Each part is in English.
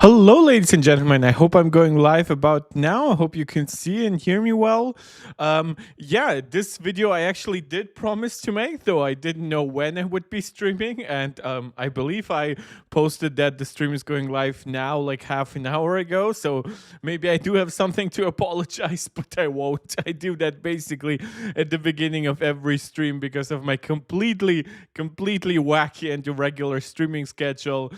Hello, ladies and gentlemen. I hope I'm going live about now. I hope you can see and hear me well. Yeah, this video I actually did promise to make, though I didn't know when I would be streaming. And I believe I posted that the stream is going live now, like half an hour ago. So maybe I do have something to apologize, but I won't. I do that basically at the beginning of every stream because of my completely wacky and irregular streaming schedule.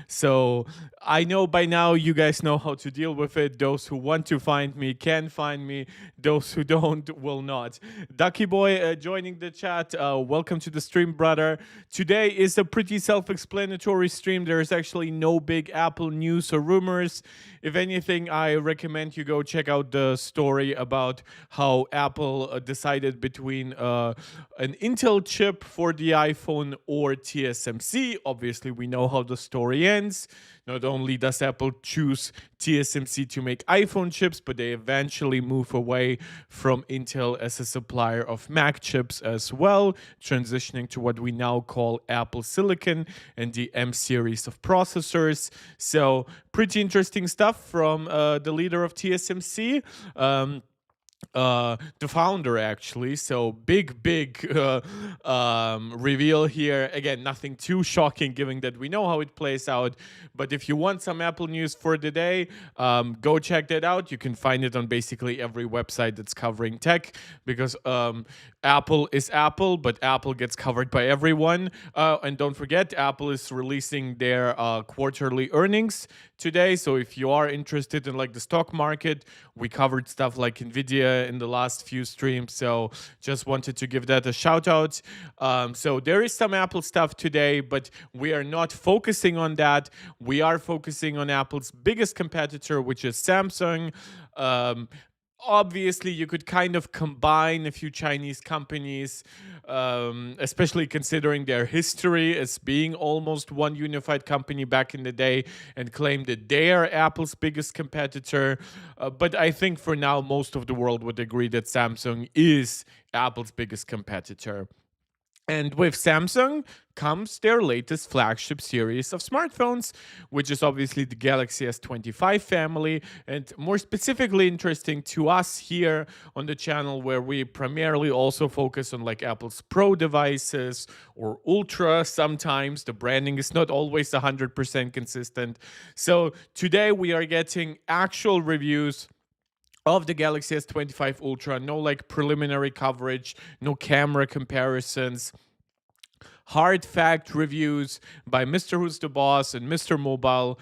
So I know by now you guys know how to deal with it. Those who want to find me can find me. Those who don't will not. Ducky Boy joining the chat. Welcome to the stream, brother. Today is a pretty self-explanatory stream. There is actually no big Apple news or rumors. If anything, I recommend you go check out the story about how Apple decided between an Intel chip for the iPhone or TSMC. Obviously, we know how the story ends. Not only does Apple choose TSMC to make iPhone chips, but they eventually move away from Intel as a supplier of Mac chips as well, transitioning to what we now call Apple Silicon and the M series of processors. So pretty interesting stuff from the leader of TSMC. The founder, actually. So big reveal here. Again, nothing too shocking given that we know how it plays out, but if you want some Apple news for the day, go check that out. You can find it on basically every website that's covering tech, because Apple is Apple, but Apple gets covered by everyone. And don't forget, Apple is releasing their quarterly earnings today. So if you are interested in like the stock market, we covered stuff like Nvidia in the last few streams. So just wanted to give that a shout out. So there is some Apple stuff today, but we are not focusing on that. We are focusing on Apple's biggest competitor, which is Samsung. Obviously, you could kind of combine a few Chinese companies, especially considering their history as being almost one unified company back in the day, and claim that they are Apple's biggest competitor. But I think for now, most of the world would agree that Samsung is Apple's biggest competitor. And with Samsung comes their latest flagship series of smartphones, which is obviously the Galaxy S25 family, and more specifically interesting to us here on the channel, where we primarily also focus on like Apple's Pro devices or Ultra. Sometimes the branding is not always 100% consistent. So today we are getting actual reviews of the Galaxy S25 Ultra. No like preliminary coverage, no camera comparisons. Hard fact reviews by Mrwhosetheboss and MrMobile.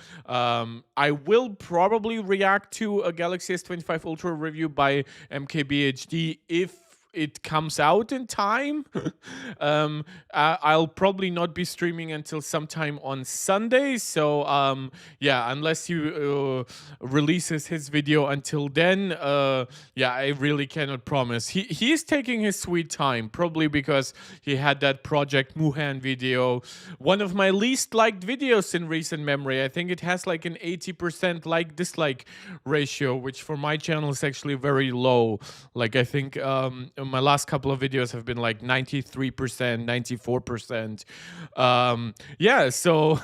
I will probably react to a Galaxy S25 Ultra review by MKBHD if it comes out in time. I'll probably not be streaming until sometime on Sunday. So yeah, unless he releases his video until then, yeah, I really cannot promise. He is taking his sweet time, probably because he had that Project Muhan video, one of my least liked videos in recent memory. I think it has like an 80% like dislike ratio, which for my channel is actually very low. Like I think my last couple of videos have been like 93%, 94%. Yeah, so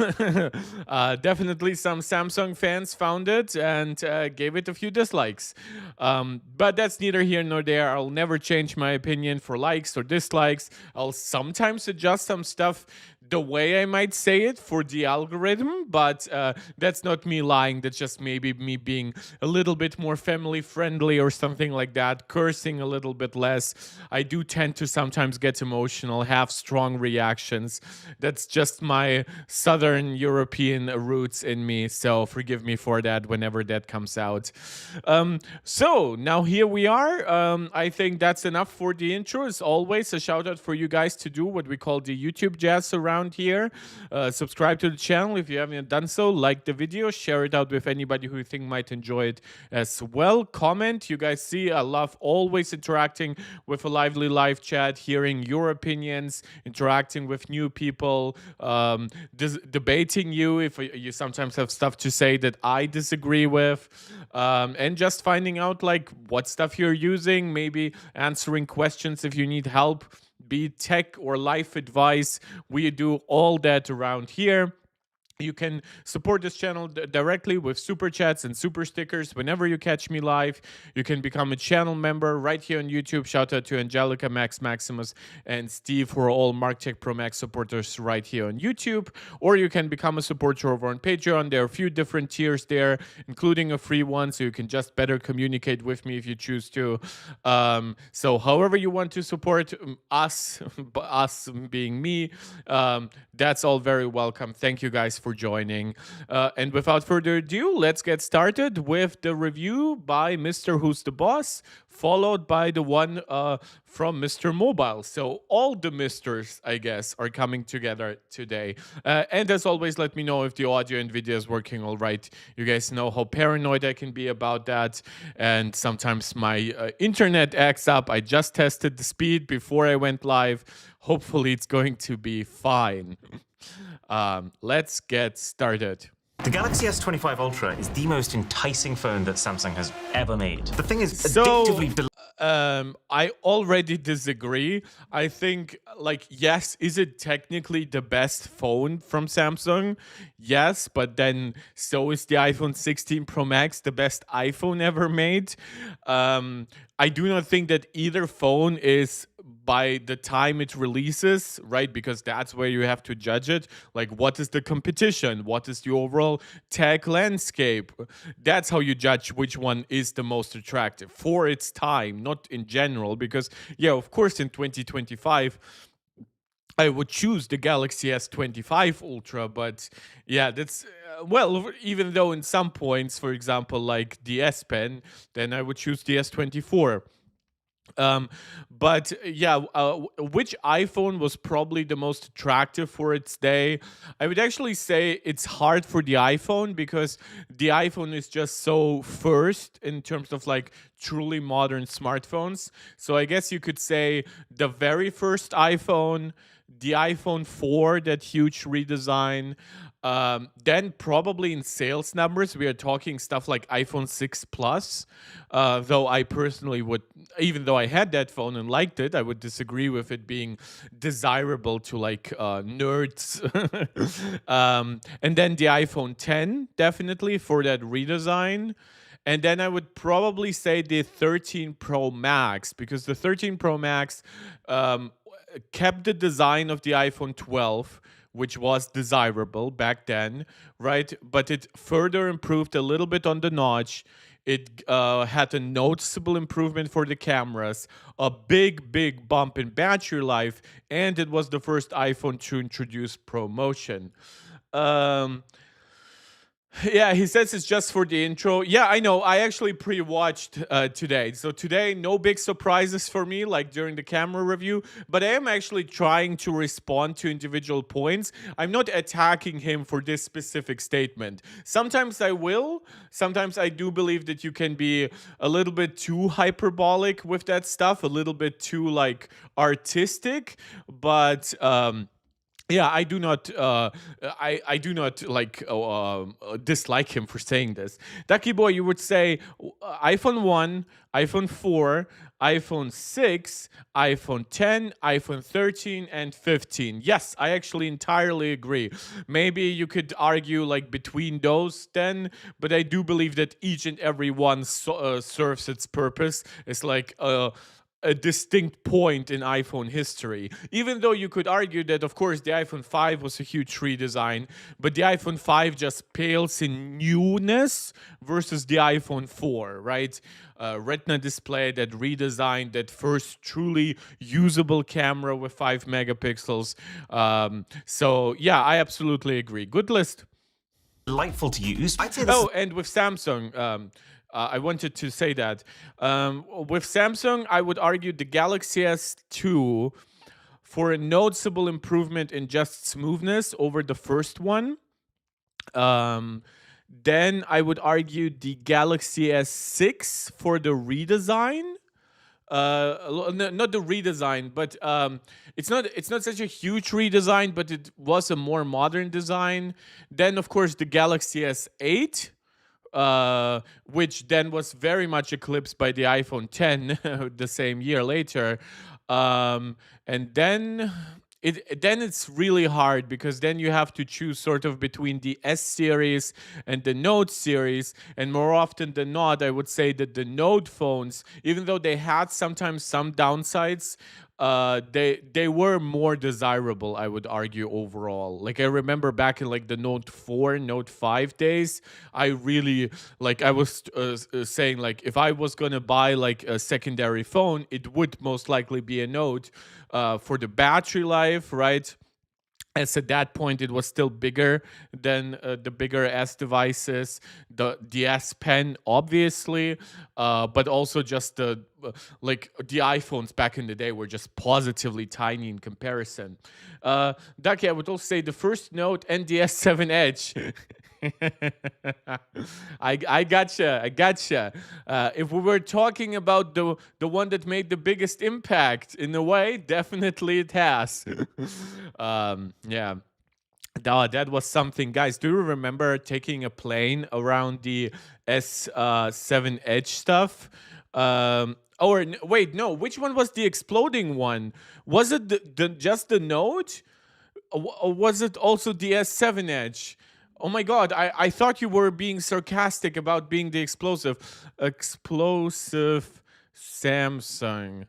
definitely some Samsung fans found it and gave it a few dislikes. But that's neither here nor there. I'll never change my opinion for likes or dislikes. I'll sometimes adjust some stuff the way I might say it for the algorithm, but that's not me lying. That's just maybe me being a little bit more family friendly or something like that, cursing a little bit less. I do tend to sometimes get emotional, have strong reactions. That's just my Southern European roots in me, so forgive me for that whenever that comes out. So now here we are. I think that's enough for the intro. As always, a shout out for you guys to do what we call the YouTube jazz around here. Subscribe to the channel if you haven't done so. Like the video, share it out with anybody who you think might enjoy it as well. Comment. You guys see, I love always interacting with a lively live chat, hearing your opinions, interacting with new people, debating you if you sometimes have stuff to say that I disagree with, and just finding out like what stuff you're using, maybe answering questions if you need help, be it tech or life advice. We do all that around here. You can support this channel directly with super chats and super stickers whenever you catch me live. You can become a channel member right here on YouTube. Shout out to Angelica, Max Maximus, and Steve, who are all MarkTech Pro Max supporters right here on YouTube. Or you can become a supporter over on Patreon. There are a few different tiers there, including a free one, so you can just better communicate with me if you choose to. So however you want to support us, us being me, that's all very welcome. Thank you guys for joining. And without further ado, let's get started with the review by Mrwhosetheboss, followed by the one from MrMobile. So all the Misters, I guess, are coming together today. And as always, let me know if the audio and video is working all right. You guys know how paranoid I can be about that. And sometimes my internet acts up. I just tested the speed before I went live. Hopefully it's going to be fine. Let's get started. The Galaxy S25 Ultra is the most enticing phone that Samsung has ever made. The thing is addictively I already disagree. I think, like, yes, is it technically the best phone from Samsung? Yes, but then so is the iPhone 16 Pro Max the best iPhone ever made? I do not think that either phone is, by the time it releases, right? Because that's where you have to judge it. Like, what is the competition? What is the overall tech landscape? That's how you judge which one is the most attractive for its time, not in general. Because, yeah, of course, in 2025, I would choose the Galaxy S25 Ultra, but yeah, that's well, even though in some points, for example, like the S Pen, then I would choose the S24. But yeah, which iPhone was probably the most attractive for its day? I would actually say it's hard for the iPhone, because the iPhone is just so first in terms of like truly modern smartphones. So I guess you could say the very first iPhone, the iPhone 4, that huge redesign. Then probably in sales numbers, we are talking stuff like iPhone 6 Plus. Though I personally would, even though I had that phone and liked it, I would disagree with it being desirable to like nerds. And then the iPhone 10, definitely for that redesign. And then I would probably say the 13 Pro Max, because the 13 Pro Max kept the design of the iPhone 12, which was desirable back then, right? But it further improved a little bit on the notch. It had a noticeable improvement for the cameras, a big bump in battery life, and it was the first iPhone to introduce ProMotion. Yeah, he says it's just for the intro. Yeah, I know. I actually pre-watched today. So today, no big surprises for me, like during the camera review. But I am actually trying to respond to individual points. I'm not attacking him for this specific statement. Sometimes I will. Sometimes I do believe that you can be a little bit too hyperbolic with that stuff, a little bit too, like, artistic. But yeah, I do not. I do not like dislike him for saying this. Ducky boy, you would say iPhone 1, iPhone 4, iPhone 6, iPhone 10, iPhone 13, and 15. Yes, I actually entirely agree. Maybe you could argue like between those then, but I do believe that each and every one serves its purpose. It's like a distinct point in iPhone history. Even though you could argue that, of course, the iPhone 5 was a huge redesign, but the iPhone 5 just pales in newness versus the iPhone 4, right? Retina display, that redesign, that first truly usable camera with 5 megapixels. So, yeah, I absolutely agree. Good list. delightful to use. I'd say Oh, and with Samsung, I wanted to say that. With Samsung, I would argue the Galaxy S2 for a noticeable improvement in just smoothness over the first one. Then I would argue the Galaxy S6 for the redesign. Not the redesign, but it's not such a huge redesign, but it was a more modern design. Then, of course, the Galaxy S8, which then was very much eclipsed by the iPhone 10 the same year later. And then then it's really hard, because then you have to choose sort of between the S series and the Note series. And more often than not, I would say that the Note phones, even though they had sometimes some downsides, they were more desirable, I would argue, overall. Like, I remember back in like the Note 4, Note 5 days, I really, like, I was saying, like, if I was gonna buy like a secondary phone, it would most likely be a Note, for the battery life, right? As at that point it was still bigger than the bigger S devices, the S Pen, obviously, but also just like the iPhones back in the day were just positively tiny in comparison. Ducky, I would also say the first Note and the S7 Edge. I gotcha. I gotcha. If we were talking about the one that made the biggest impact, in a way, definitely it has. Yeah. That was something, guys. Do you remember taking a plane around the S7 Edge stuff? Wait, no. Which one was the exploding one? Was it just the Note? Or was it also the S7 Edge? Oh my god, I thought you were being sarcastic about being the explosive Samsung.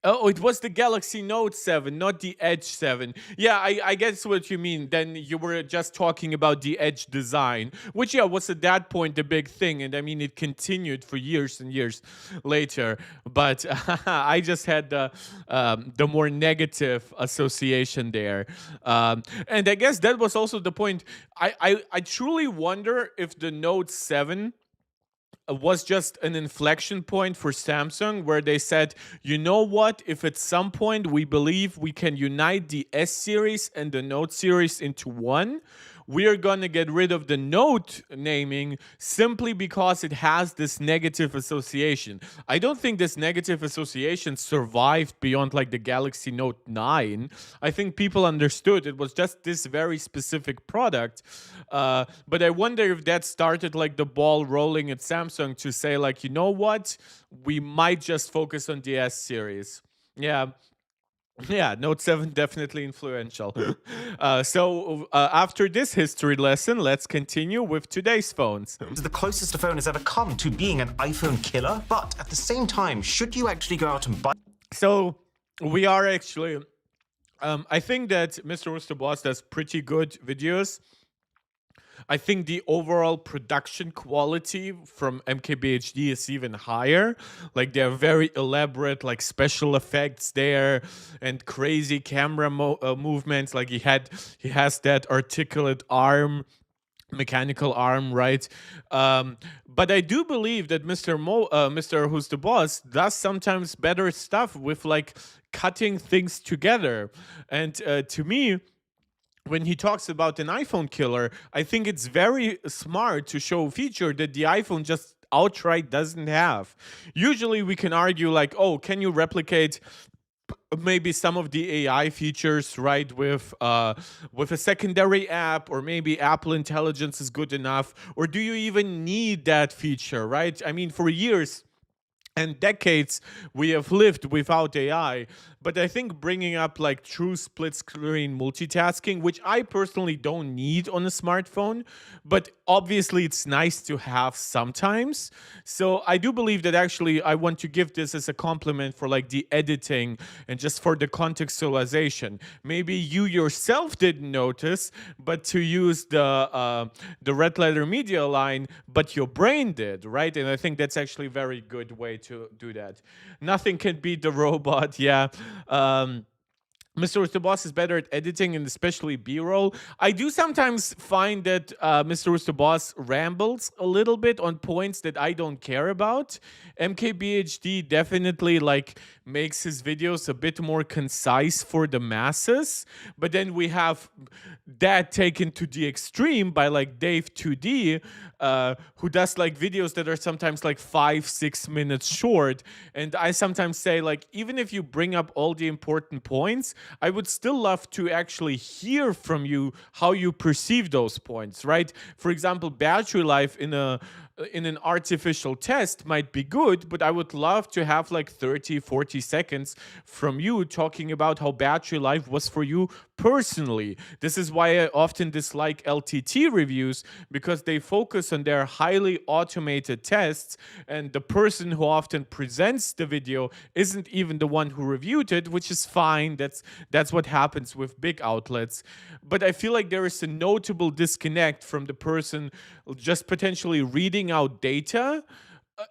Oh, it was the Galaxy Note 7, not the Edge 7. Yeah, I guess what you mean. Then you were just talking about the Edge design, which, yeah, was at that point the big thing. And I mean, it continued for years and years later. But I just had the more negative association there. And I guess that was also the point. I truly wonder if the Note 7 was just an inflection point for Samsung, where they said, you know what, if at some point we believe we can unite the S series and the Note series into one, we are going to get rid of the Note naming simply because it has this negative association. I don't think this negative association survived beyond like the Galaxy Note 9. I think people understood it was just this very specific product. But I wonder if that started like the ball rolling at Samsung to say, like, you know what, we might just focus on the S series. Yeah. Yeah, Note 7 definitely influential. So after this history lesson, let's continue with today's phones. It's the closest a phone has ever come to being an iPhone killer, but at the same time, should you actually go out and buy? So we are actually, I think that Mrwhosetheboss does pretty good videos. I think the overall production quality from MKBHD is even higher. Like, they're very elaborate, like special effects there and crazy camera movements. Like, he has that articulate arm, mechanical arm, right? But I do believe that Mr. Who's the Boss does sometimes better stuff with like cutting things together. And to me, when he talks about an iPhone killer, I think it's very smart to show a feature that the iPhone just outright doesn't have. Usually we can argue like, oh, can you replicate maybe some of the AI features, right, with a secondary app, or maybe Apple Intelligence is good enough, or do you even need that feature, right? I mean, for years and decades we have lived without AI. But I think bringing up like true split screen multitasking, which I personally don't need on a smartphone, but obviously it's nice to have sometimes. So I do believe that actually I want to give this as a compliment for like the editing and just for the contextualization. Maybe you yourself didn't notice, but to use the red letter media line, but your brain did, right? And I think that's actually a very good way to do that. Nothing can beat the robot, yeah. Mrwhosetheboss is better at editing and especially B-roll. I do sometimes find that Mrwhosetheboss rambles a little bit on points that I don't care about. MKBHD definitely like makes his videos a bit more concise for the masses, but then we have that taken to the extreme by like Dave 2D, who does like videos that are sometimes like 5-6 minutes short. And I sometimes say, like, even if you bring up all the important points, I would still love to actually hear from you how you perceive those points, right? For example, battery life in a in an artificial test might be good, but I would love to have like 30, 40 seconds from you talking about how battery life was for you personally. This is why I often dislike LTT reviews, because they focus on their highly automated tests, and the person who often presents the video isn't even the one who reviewed it, which is fine. That's what happens with big outlets. But I feel like there is a notable disconnect from the person just potentially reading out data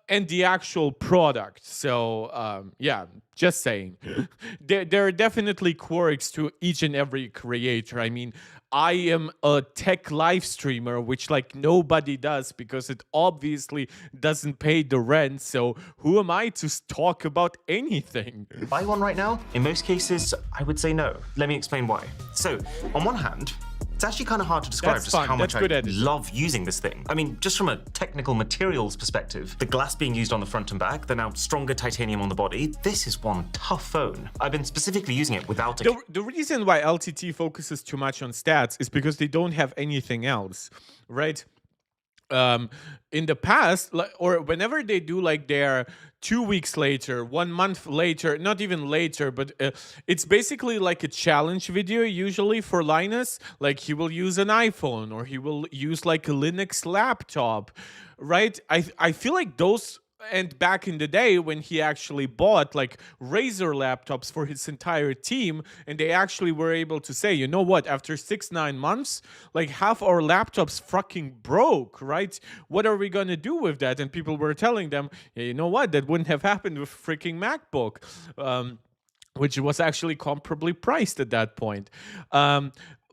and the actual product. So yeah, just saying. There are definitely quirks to each and every creator. I mean, I am a tech live streamer, which like nobody does because it obviously doesn't pay the rent. So who am I to talk about anything? Buy one right now? In most cases, I would say no. Let me explain why. So, on one hand, it's actually kind of hard to describe That's just fun. how That's much I good editing. love using this thing. I mean, just from a technical materials perspective, the glass being used on the front and back, the now stronger titanium on the body, this is one tough phone. I've been specifically using it without a... The reason why LTT focuses too much on stats is because they don't have anything else, right? In the past, or whenever they do like their 2 weeks later, 1 month later, not even later, but it's basically like a challenge video usually for Linus. Like he will use an iPhone or he will use like a Linux laptop, right? I feel like those. And back in the day when he actually bought like Razer laptops for his entire team, and they actually were able to say, you know what, after 6-9 months, like half our laptops fucking broke, right? What are we gonna do with that? And people were telling them, yeah, you know what, that wouldn't have happened with freaking MacBook. Which was actually comparably priced at that point.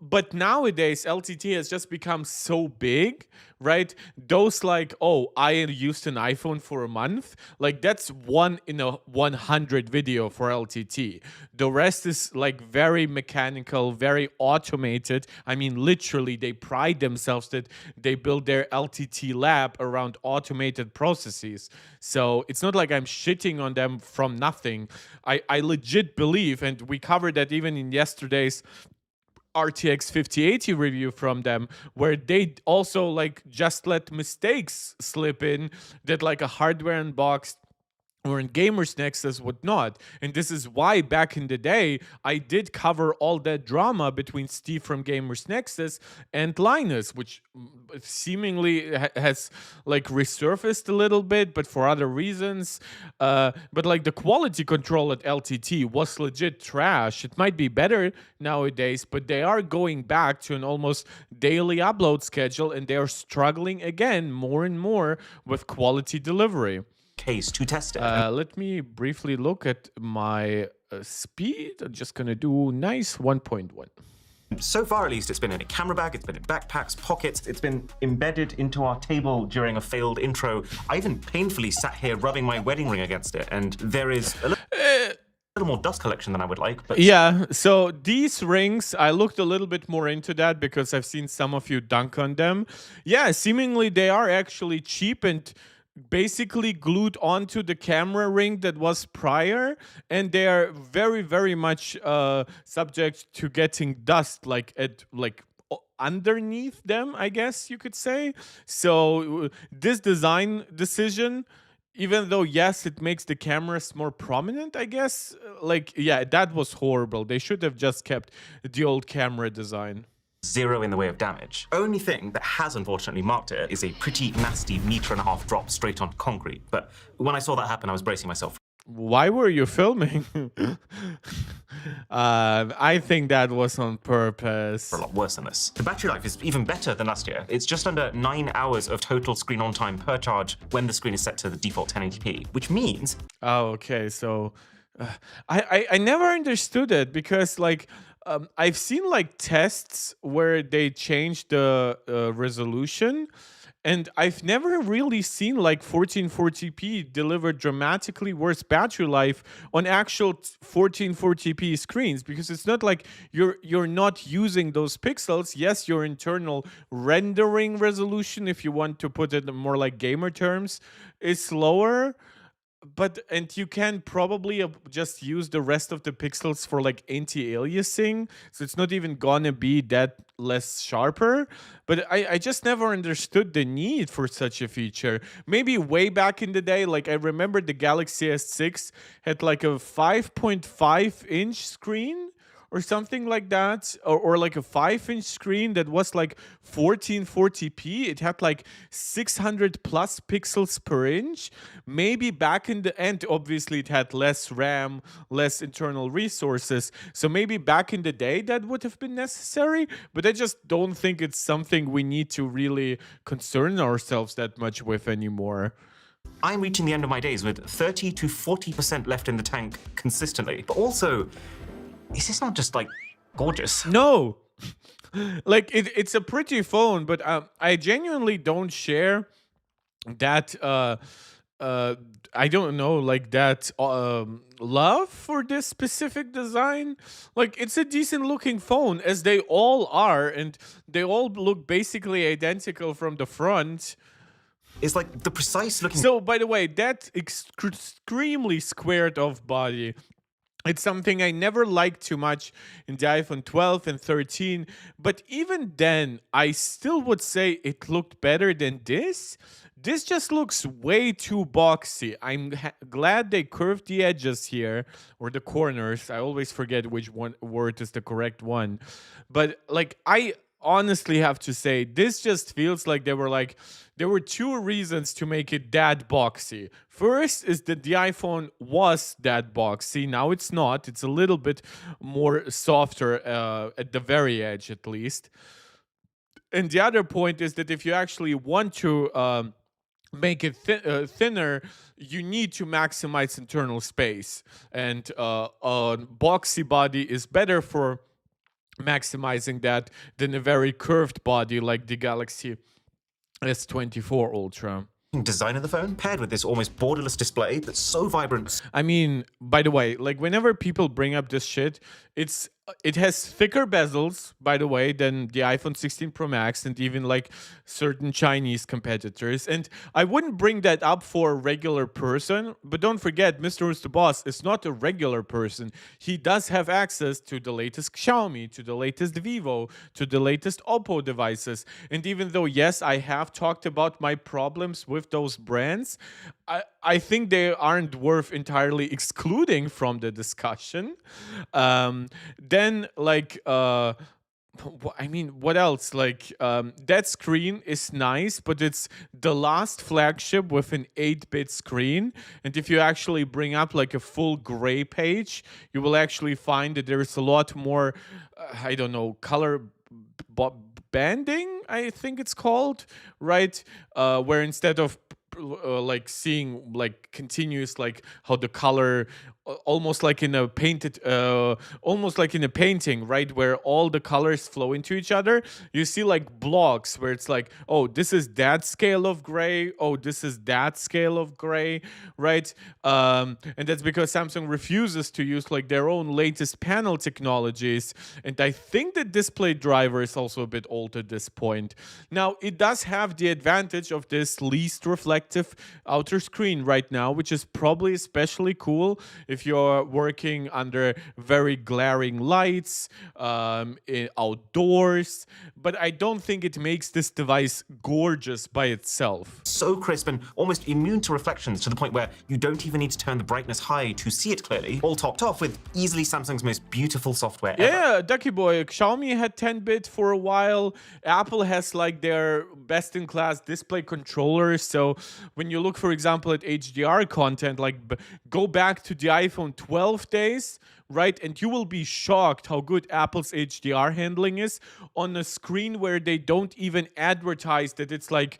But nowadays, LTT has just become so big, right? Those like, oh, I used an iPhone for a month, like that's 1 in a 100 video for LTT. The rest is like very mechanical, very automated. I mean, literally, they pride themselves that they build their LTT lab around automated processes. So it's not like I'm shitting on them from nothing. I legit believe, and we covered that even in yesterday's RTX 5080 review from them, where they also like just let mistakes slip in that like a hardware unboxed or in Gamers Nexus would not. And this is why back in the day, I did cover all that drama between Steve from Gamers Nexus and Linus, which seemingly has like resurfaced a little bit, but for other reasons. But like the quality control at LTT was legit trash. It might be better nowadays, but they are going back to an almost daily upload schedule, and they are struggling again more and more with quality delivery. Case to test it. Let me briefly look at my speed. I'm just gonna do nice 1.1. So far, at least, it's been in a camera bag, it's been in backpacks, pockets, it's been embedded into our table during a failed intro. I even painfully sat here rubbing my wedding ring against it, and there is a little more dust collection than I would like. But yeah, so these rings, I looked a little bit more into that because I've seen some of you dunk on them. Yeah, seemingly they are actually cheap and basically glued onto the camera ring that was prior, and they are very, very much subject to getting dust underneath them, I guess you could say. So this design decision, even though yes, it makes the cameras more prominent, I guess, like yeah, that was horrible. They should have just kept the old camera design. Zero in the way of damage. Only thing that has unfortunately marked it is a pretty nasty 1.5 meter drop straight onto concrete. But when I saw that happen, I was bracing myself. Why were you filming? I think that was on purpose. For a lot worse than this. The battery life is even better than last year. It's just under 9 hours of total screen on time per charge when the screen is set to the default 1080p, which means... Oh, okay, so I never understood it because like I've seen like tests where they change the resolution, and I've never really seen like 1440p deliver dramatically worse battery life on actual 1440p screens, because it's not like you're not using those pixels. Yes, your internal rendering resolution, if you want to put it in more like gamer terms, is slower. But and you can probably just use the rest of the pixels for like anti-aliasing, so it's not even gonna be that less sharper. But I just never understood the need for such a feature. Maybe way back in the day, like I remember the Galaxy S6 had like a 5.5-inch screen or something like that, or like a 5-inch screen that was like 1440p. It had like 600 plus pixels per inch. Maybe back in the end, obviously, it had less RAM, less internal resources. So maybe back in the day that would have been necessary, but I just don't think it's something we need to really concern ourselves that much with anymore. I'm reaching the end of my days with 30 to 40% left in the tank consistently. But also, is this not just like gorgeous? No. Like it's a pretty phone, but I genuinely don't share that uh I don't know, like that love for this specific design. Like it's a decent looking phone, as they all are, and they all look basically identical from the front. It's like the precise looking. So by the way, that extremely squared off body, it's something I never liked too much in the iPhone 12 and 13, but even then, I still would say it looked better than this. This just looks way too boxy. I'm glad they curved the edges here, or the corners. I always forget which one word is the correct one. But like, I honestly have to say, this just feels like there were two reasons to make it that boxy. First is that the iPhone was that boxy. Now it's not. It's a little bit more softer at the very edge, at least. And the other point is that if you actually want to make it thinner, you need to maximize internal space. And a boxy body is better for maximizing that than a very curved body like the Galaxy S24 Ultra. Design of the phone paired with this almost borderless display that's so vibrant. I mean, by the way, like whenever people bring up this shit, it has thicker bezels, by the way, than the iPhone 16 Pro Max and even like certain Chinese competitors. And I wouldn't bring that up for a regular person, but don't forget, Mrwhosetheboss is not a regular person. He does have access to the latest Xiaomi, to the latest Vivo, to the latest Oppo devices. And even though, yes, I have talked about my problems with those brands, I think they aren't worth entirely excluding from the discussion. Then, like, I mean, what else? Like, that screen is nice, but it's the last flagship with an 8-bit screen. And if you actually bring up like a full gray page, you will actually find that there's a lot more, I don't know, color banding, I think it's called, right? Where instead of like seeing like continuous, like how the color almost like in a painted almost like in a painting, right, where all the colors flow into each other, you see like blocks where it's like, oh, this is that scale of gray, oh, this is that scale of gray, right? And that's because Samsung refuses to use like their own latest panel technologies, and I think the display driver is also a bit old at this point. Now it does have the advantage of this least reflective outer screen right now, which is probably especially cool if you're working under very glaring lights, outdoors. But I don't think it makes this device gorgeous by itself. So crisp and almost immune to reflections, to the point where you don't even need to turn the brightness high to see it clearly. All topped off with easily Samsung's most beautiful software ever. Yeah, Ducky Boy. Xiaomi had 10-bit for a while. Apple has like their best-in-class display controllers. So when you look, for example, at HDR content, like go back to the iPhone 12 days, right? And you will be shocked how good Apple's HDR handling is on a screen where they don't even advertise that it's like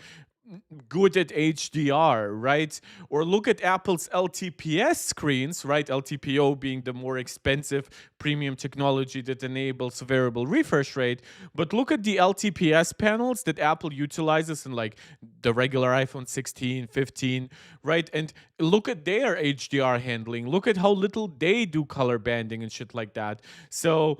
good at HDR, right? Or look at Apple's LTPS screens, right? LTPO being the more expensive premium technology that enables variable refresh rate. But look at the LTPS panels that Apple utilizes in like the regular iPhone 16, 15, right? And look at their HDR handling. Look at how little they do color banding and shit like that. So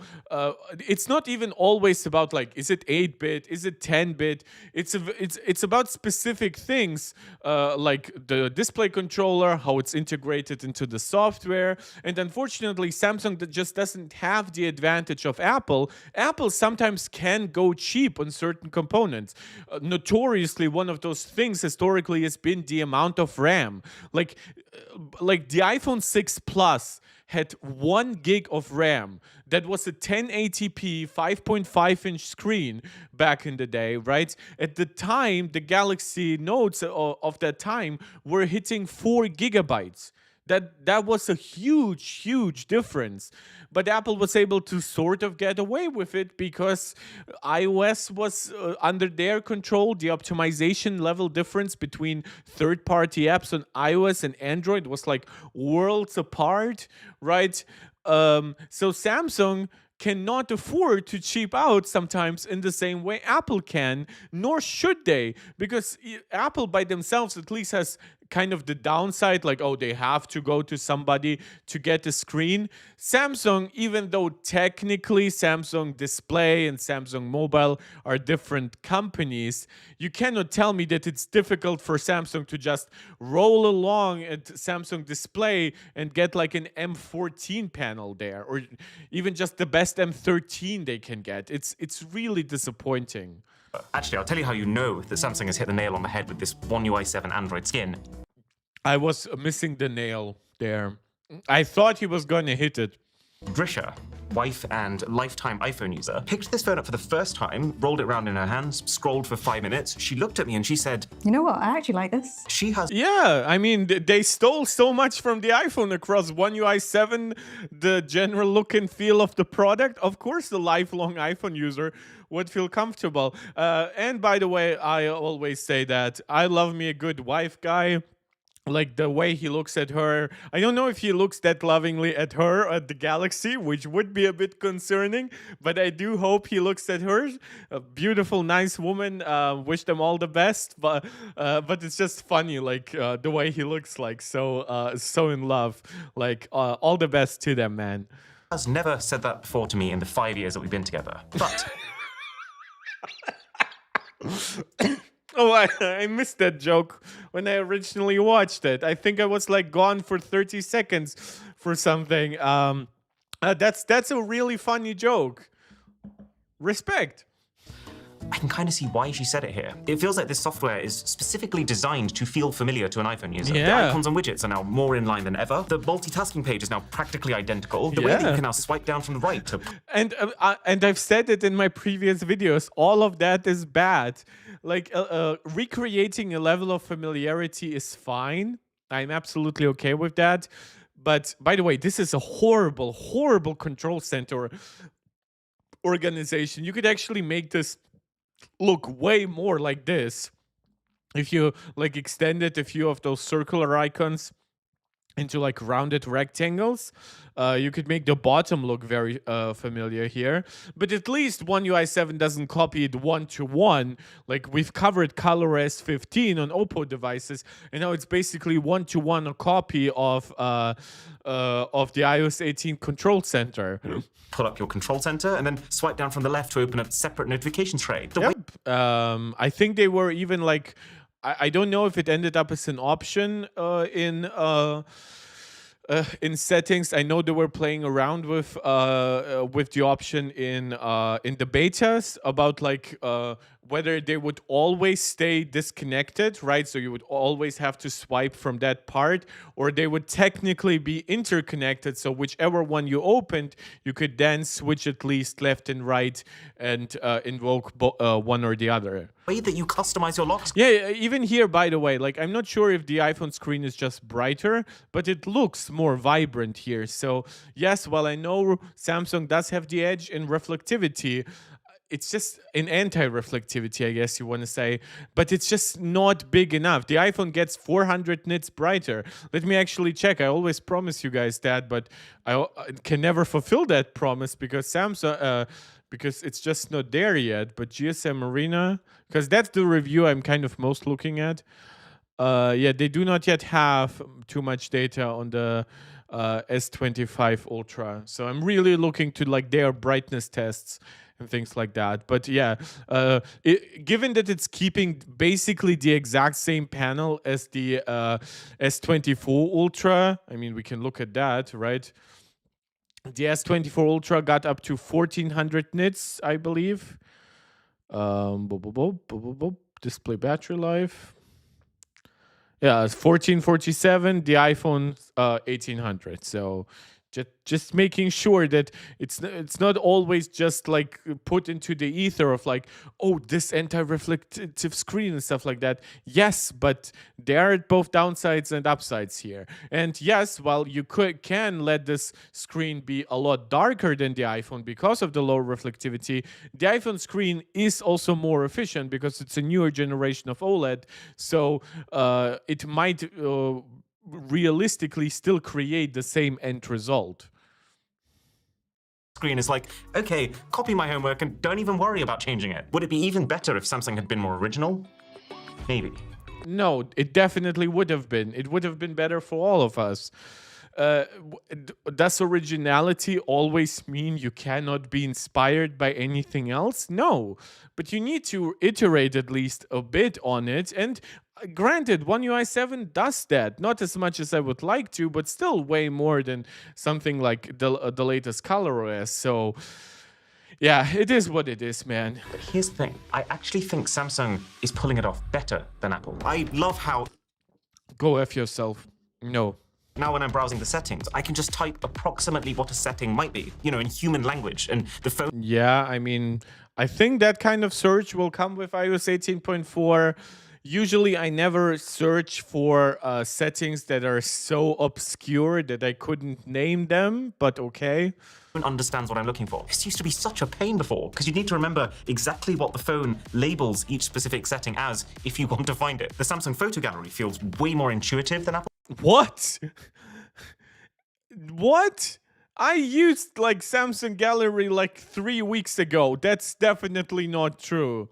it's not even always about like, is it 8-bit? Is it 10-bit? It's about specific things like the display controller, how it's integrated into the software. And unfortunately, Samsung just doesn't have the advantage of Apple. Apple sometimes can go cheap on certain components. Notoriously, one of those things historically has been the amount of RAM. Like the iPhone 6 Plus had 1 gig of RAM. That was a 1080p 5.5-inch screen back in the day, right? At the time, the Galaxy Notes of that time were hitting 4 gigabytes. That was a huge difference. But Apple was able to sort of get away with it because iOS was under their control. The optimization level difference between third-party apps on iOS and Android was like worlds apart, right? So Samsung cannot afford to cheap out sometimes in the same way Apple can, nor should they, because Apple by themselves at least has kind of the downside, like, oh, they have to go to somebody to get a screen. Samsung, even though technically Samsung Display and Samsung Mobile are different companies, you cannot tell me that it's difficult for Samsung to just roll along at Samsung Display and get like an M14 panel there, or even just the best M13 they can get. It's really disappointing. Actually, I'll tell you how you know that Samsung has hit the nail on the head with this One UI 7 Android skin. I was missing the nail there. I thought he was going to hit it. Drisha, wife and lifetime iPhone user, picked this phone up for the first time, rolled it around in her hands, scrolled for 5 minutes. She looked at me and she said, "You know what? I actually like this." She has... Yeah, I mean, they stole so much from the iPhone across One UI 7, the general look and feel of the product. Of course, the lifelong iPhone user would feel comfortable. And by the way, I always say that I love me a good wife guy. Like the way he looks at her. I don't know if he looks that lovingly at her at the Galaxy, which would be a bit concerning, but I do hope he looks at her. A beautiful, nice woman. Wish them all the best. But it's just funny, like the way he looks like so in love. Like all the best to them, man. Has never said that before to me in the 5 years that we've been together. But... Oh, I missed that joke when I originally watched it. I think I was like gone for 30 seconds for something. That's a really funny joke. Respect. I can kind of see why she said it here. It feels like this software is specifically designed to feel familiar to an iPhone user. Yeah. The icons and widgets are now more in line than ever. The multitasking page is now practically identical. The way that you can now swipe down from the right to... And I've said it in my previous videos. All of that is bad. Like recreating a level of familiarity is fine. I'm absolutely okay with that. But by the way, this is a horrible control center organization. You could actually make this look way more like this if you like extended a few of those circular icons into like rounded rectangles. You could make the bottom look very familiar here, but at least One UI 7 doesn't copy it one-to-one. Like we've covered ColorOS 15 on Oppo devices, and now it's basically one-to-one a copy of the iOS 18 control center. Pull up your control center and then swipe down from the left to open a separate notification tray. Yep. I think they were even like, I don't know if it ended up as an option in settings. I know they were playing around with the option in the betas about like whether they would always stay disconnected, right? So you would always have to swipe from that part, or they would technically be interconnected. So whichever one you opened, you could then switch at least left and right and invoke one or the other. Way that you customize your locks. Yeah, even here, by the way, like I'm not sure if the iPhone screen is just brighter, but it looks more vibrant here. So yes, while I know Samsung does have the edge in reflectivity, it's just an anti-reflectivity, I guess you want to say, but it's just not big enough. The iPhone gets 400 nits brighter. Let me actually check. I always promise you guys that, but I can never fulfill that promise because Samsung, because it's just not there yet. But GSM Arena, because that's the review I'm kind of most looking at. Yeah, they do not yet have too much data on the S25 Ultra. So I'm really looking to like their brightness tests and things like that. But yeah, given that it's keeping basically the exact same panel as the S24 Ultra, I mean, we can look at that, right? The S24 Ultra got up to 1400 nits, I believe. Display battery life. Yeah, it's 1447. The iPhone 1800. So just making sure that it's not always just like put into the ether of like, oh, this anti-reflective screen and stuff like that. Yes, but there are both downsides and upsides here. And yes, while you can let this screen be a lot darker than the iPhone because of the low reflectivity, the iPhone screen is also more efficient because it's a newer generation of OLED. So it might realistically still create the same end result. Screen is like, okay, copy my homework and don't even worry about changing it. Would it be even better if Samsung had been more original? Maybe. No, it definitely would have been. It would have been better for all of us. Does originality always mean you cannot be inspired by anything else? No, but you need to iterate at least a bit on it. And granted, One UI 7 does that. Not as much as I would like to, but still way more than something like the latest ColorOS. So yeah, it is what it is, man. But here's the thing. I actually think Samsung is pulling it off better than Apple. I love how... Go F yourself. No. Now when I'm browsing the settings, I can just type approximately what a setting might be, you know, in human language, and the phone... Yeah, I mean, I think that kind of search will come with iOS 18.4. Usually I never search for settings that are so obscure that I couldn't name them, but okay. Understands what I'm looking for. This used to be such a pain before, because you need to remember exactly what the phone labels each specific setting as if you want to find it. The Samsung photo gallery feels way more intuitive than Apple. What? What? I used like Samsung Gallery like 3 weeks ago. That's definitely not true.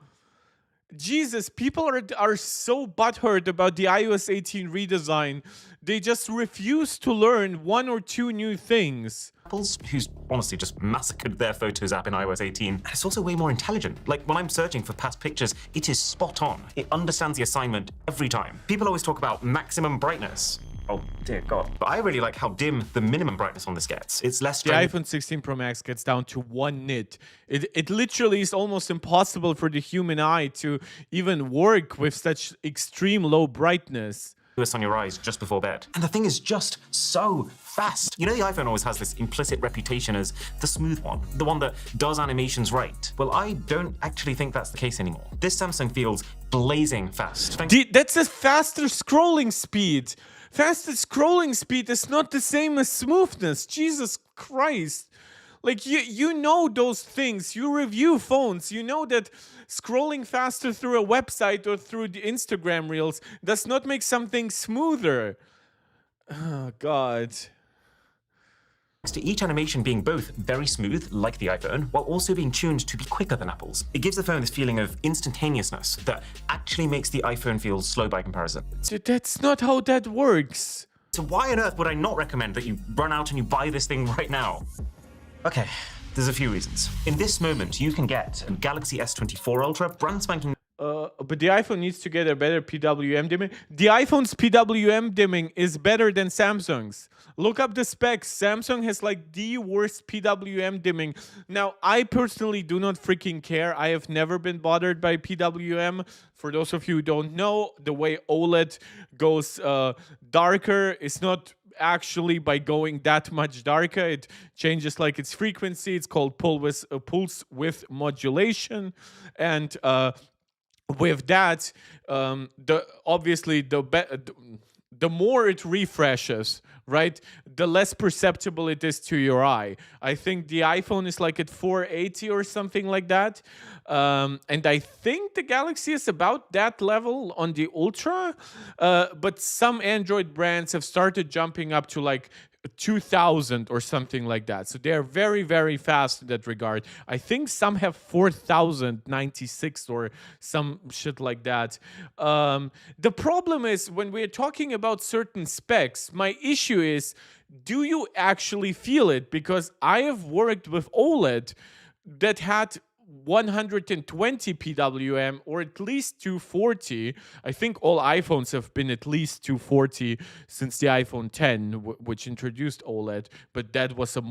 Jesus, people are so butthurt about the iOS 18 redesign. They just refuse to learn one or two new things. Apple's, who's honestly just massacred their Photos app in iOS 18. And it's also way more intelligent. Like when I'm searching for past pictures, it is spot on. It understands the assignment every time. People always talk about maximum brightness. Oh dear God. But I really like how dim the minimum brightness on this gets. It's less The iPhone 16 Pro Max gets down to 1 nit. It literally is almost impossible for the human eye to even work with such extreme low brightness. On your eyes just before bed. And the thing is just so fast. You know, the iPhone always has this implicit reputation as the smooth one, the one that does animations right. Well, I don't actually think that's the case anymore. This Samsung feels blazing fast. That's a faster scrolling speed. Faster scrolling speed is not the same as smoothness. Jesus Christ. Like, you know those things. You review phones. You know that scrolling faster through a website or through the Instagram Reels does not make something smoother. Oh, God. To each animation being both very smooth, like the iPhone, while also being tuned to be quicker than Apple's. It gives the phone this feeling of instantaneousness that actually makes the iPhone feel slow by comparison. That's not how that works. So why on earth would I not recommend that you run out and you buy this thing right now? Okay, there's a few reasons. In this moment, you can get a Galaxy S24 Ultra, brand spanking. But the iPhone needs to get a better PWM dimming. The iPhone's PWM dimming is better than Samsung's. Look up the specs. Samsung has like the worst PWM dimming. Now, I personally do not freaking care. I have never been bothered by PWM. For those of you who don't know, the way OLED goes darker is not actually by going that much darker. It changes like its frequency. It's called pulse width modulation, and with that, obviously the more it refreshes, right, the less perceptible it is to your eye. I think the iPhone is like at 480 or something like that. And I think the Galaxy is about that level on the Ultra. But some Android brands have started jumping up to like 2000 or something like that. So they're very, very fast in that regard. I think some have 4096 or some shit like that. The problem is when we're talking about certain specs, my issue is, do you actually feel it? Because I have worked with OLED that had 120 PWM or at least 240. I think all iPhones have been at least 240 since the iPhone 10, which introduced OLED, but that was a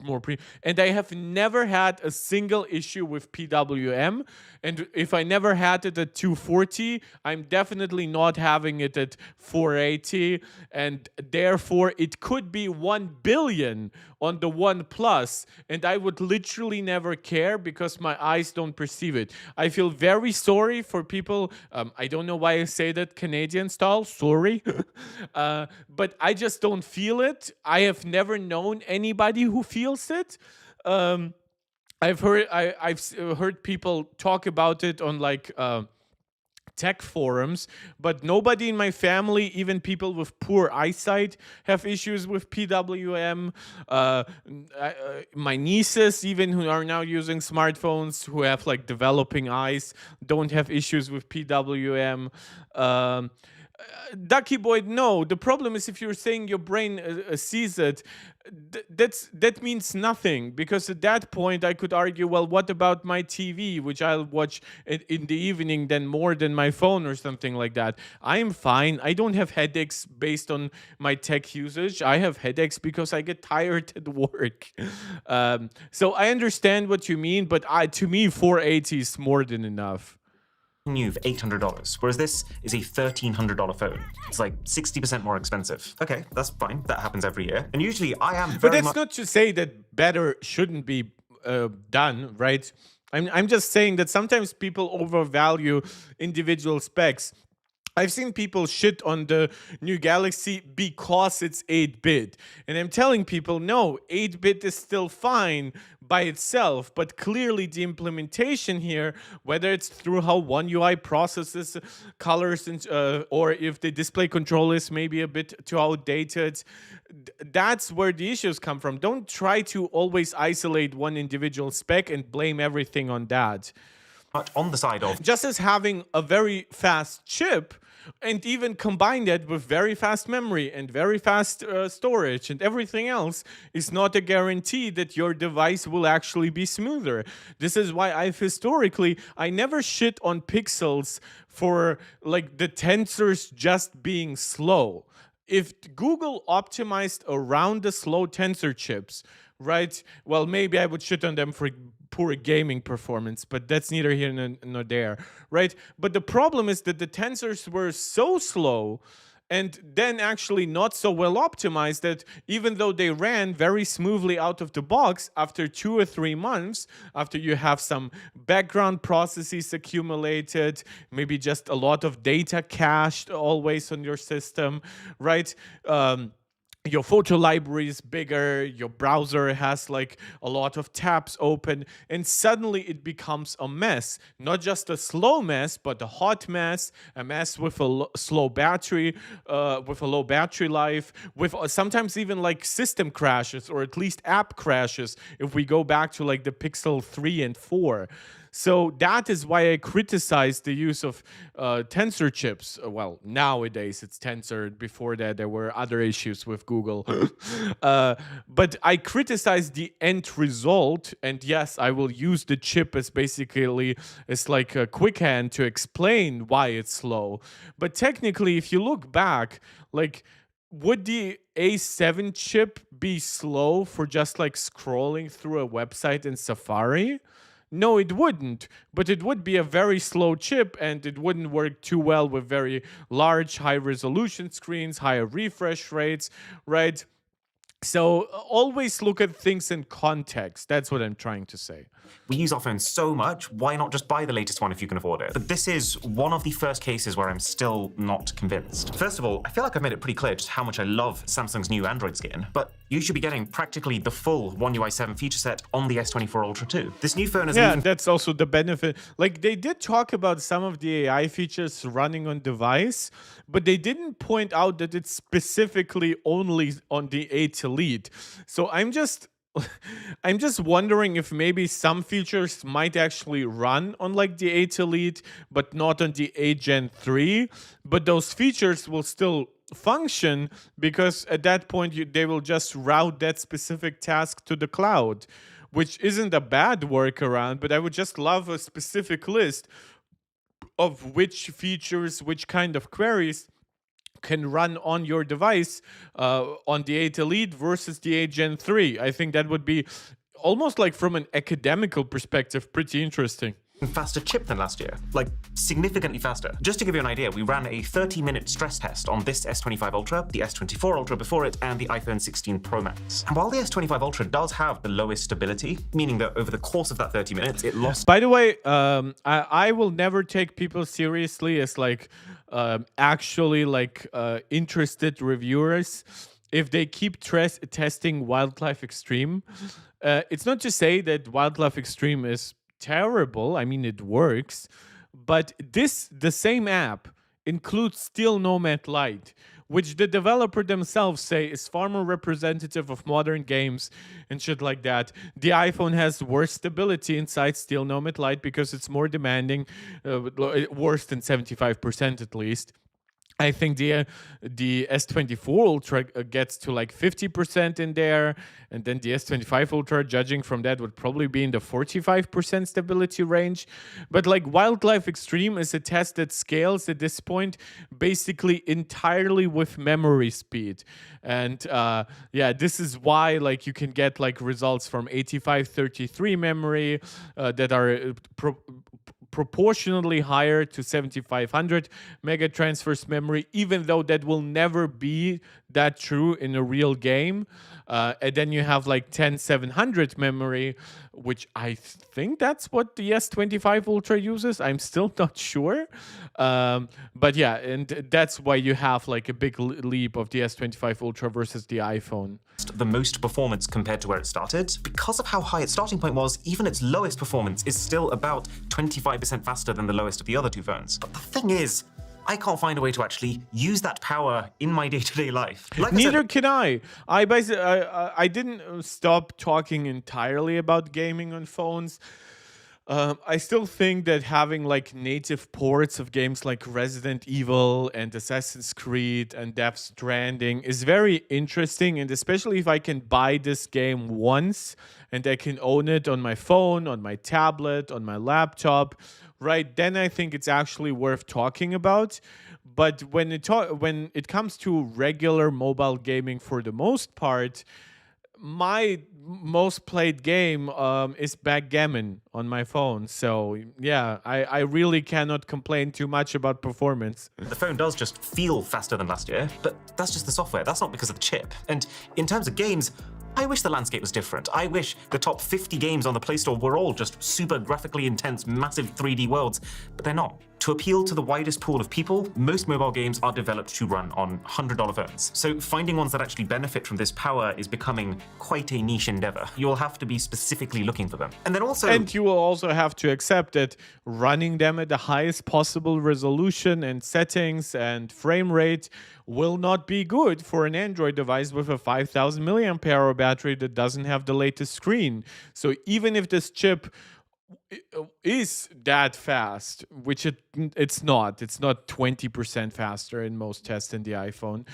more pre. And I have never had a single issue with PWM. And if I never had it at 240, I'm definitely not having it at 480. And therefore, it could be 1 billion on the One Plus, and I would literally never care because my eyes don't perceive it. I feel very sorry for people. I don't know why I say that Canadian style, sorry, but I just don't feel it. I have never known anybody who feels it. I've heard people talk about it on like tech forums, but nobody in my family, even people with poor eyesight, have issues with PWM. My nieces, even who are now using smartphones, who have like developing eyes, don't have issues with PWM. Ducky Boy, no. The problem is if you're saying your brain sees it, that means nothing, because at that point I could argue, well, what about my TV, which I'll watch in the evening then more than my phone or something like that. I'm fine. I don't have headaches based on my tech usage. I have headaches because I get tired at work. So I understand what you mean, but to me, 480 is more than enough. New for $800, whereas this is a $1,300 phone. It's like 60% more expensive. Okay, that's fine. That happens every year. And usually I am very But that's not to say that better shouldn't be done, right? I'm just saying that sometimes people overvalue individual specs. I've seen people shit on the new Galaxy because it's 8-bit. And I'm telling people, no, 8-bit is still fine by itself, but clearly the implementation here, whether it's through how One UI processes colors and, or if the display control is maybe a bit too outdated, that's where the issues come from. Don't try to always isolate one individual spec and blame everything on that. much on the side of just as having a very fast chip and even combine that with very fast memory and very fast storage and everything else is not a guarantee that your device will actually be smoother. This is why I never shit on Pixels for like the tensors just being slow. If Google optimized around the slow tensor chips, right? Well, maybe I would shit on them for poor gaming performance, but that's neither here nor there, right? But the problem is that the tensors were so slow and then actually not so well optimized that even though they ran very smoothly out of the box, after 2 or 3 months, after you have some background processes accumulated, maybe just a lot of data cached always on your system, right? Your photo library is bigger, your browser has like a lot of tabs open, and suddenly it becomes a mess. Not just a slow mess, but a hot mess, a mess with a slow battery, with a low battery life, with sometimes even like system crashes or at least app crashes if we go back to like the Pixel 3 and 4. So that is why I criticize the use of tensor chips. Well, nowadays it's tensor. Before that, there were other issues with Google. But I criticize the end result. And yes, I will use the chip as basically as like a quick hand to explain why it's slow. But technically, if you look back, like, would the A7 chip be slow for just like scrolling through a website in Safari? No, it wouldn't, but it would be a very slow chip and it wouldn't work too well with very large, high-resolution screens, higher refresh rates, right? So always look at things in context. That's what I'm trying to say. We use our phones so much, why not just buy the latest one if you can afford it? But this is one of the first cases where I'm still not convinced. First of all, I feel like I've made it pretty clear just how much I love Samsung's new Android skin, but you should be getting practically the full One UI 7 feature set on the S24 Ultra too. This new phone is Yeah, that's also the benefit. Like, they did talk about some of the AI features running on device, but they didn't point out that it's specifically only on the A to Elite. So I'm just wondering if maybe some features might actually run on like the 8 Elite, but not on the 8 Gen 3. But those features will still function because at that point they will just route that specific task to the cloud, which isn't a bad workaround. But I would just love a specific list of which features, which kind of queries can run on your device on the 8 Elite versus the 8 Gen 3. I think that would be almost like from an academical perspective pretty interesting. Faster chip than last year, like significantly faster. Just to give you an idea, we ran a 30-minute stress test on this S25 Ultra, the S24 Ultra before it, and the iPhone 16 Pro Max. And while the S25 Ultra does have the lowest stability, meaning that over the course of that 30 minutes, it lost. By the way, I will never take people seriously as like actually like interested reviewers if they keep testing Wildlife Extreme. It's not to say that Wildlife Extreme is terrible. I mean, it works, but the same app includes Steel Nomad Lite, which the developer themselves say is far more representative of modern games and shit like that. The iPhone has worse stability inside Steel Nomad Lite because it's more demanding, worse than 75% at least. I think the S24 Ultra gets to like 50% in there, and then the S25 Ultra, judging from that, would probably be in the 45% stability range. But like Wildlife Extreme is a test that scales at this point basically entirely with memory speed. And yeah, this is why like you can get like results from 8533 memory that are proportionally higher to 7500 mega transfers memory, even though that will never be that true in a real game. And then you have like 10700 memory, which I think that's what the S25 Ultra uses. I'm still not sure. But yeah, and that's why you have like a big leap of the S25 Ultra versus the iPhone. The most performance compared to where it started. Because of how high its starting point was, even its lowest performance is still about 25% faster than the lowest of the other two phones. But the thing is, I can't find a way to actually use that power in my day-to-day life. Like Neither can I. I didn't stop talking entirely about gaming on phones. I still think that having like native ports of games like Resident Evil and Assassin's Creed and Death Stranding is very interesting, and especially if I can buy this game once and I can own it on my phone, on my tablet, on my laptop, right? Then I think it's actually worth talking about. But when it comes to regular mobile gaming, for the most part, my most played game is backgammon on my phone. So yeah, I really cannot complain too much about performance. The phone does just feel faster than last year, but that's just the software. That's not because of the chip. And in terms of games, I wish the landscape was different. I wish the top 50 games on the Play Store were all just super graphically intense, massive 3D worlds, but they're not. To appeal to the widest pool of people, most mobile games are developed to run on $100 phones. So finding ones that actually benefit from this power is becoming quite a niche endeavor. You'll have to be specifically looking for them. And then also... And you will also have to accept that running them at the highest possible resolution and settings and frame rate will not be good for an Android device with a 5000 milliampere hour battery that doesn't have the latest screen. So even if this chip is that fast, which it's not 20% faster in most tests than the iPhone,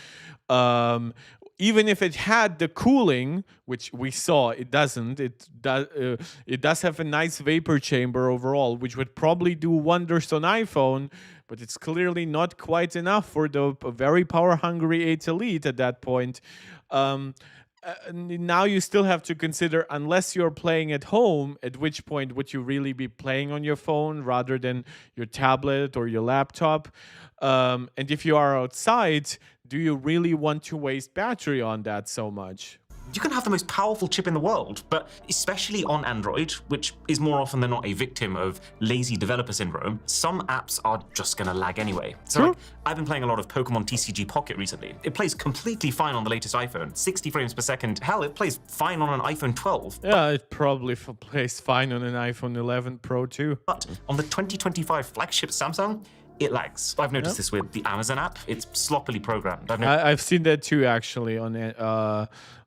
even if it had the cooling, which we saw it doesn't, it does have a nice vapor chamber overall, which would probably do wonders on iPhone, but it's clearly not quite enough for the very power hungry 8 Elite at that point. Now you still have to consider, unless you're playing at home, at which point would you really be playing on your phone rather than your tablet or your laptop? And if you are outside, do you really want to waste battery on that so much? You can have the most powerful chip in the world, but especially on Android, which is more often than not a victim of lazy developer syndrome, some apps are just gonna lag anyway. So like, I've been playing a lot of Pokemon TCG Pocket recently. It plays completely fine on the latest iPhone, 60 frames per second. Hell, it plays fine on an iPhone 12. Yeah, it probably plays fine on an iPhone 11 Pro too. But on the 2025 flagship Samsung, it lags. I've noticed this with the Amazon app. It's sloppily programmed. I've seen that too, actually, on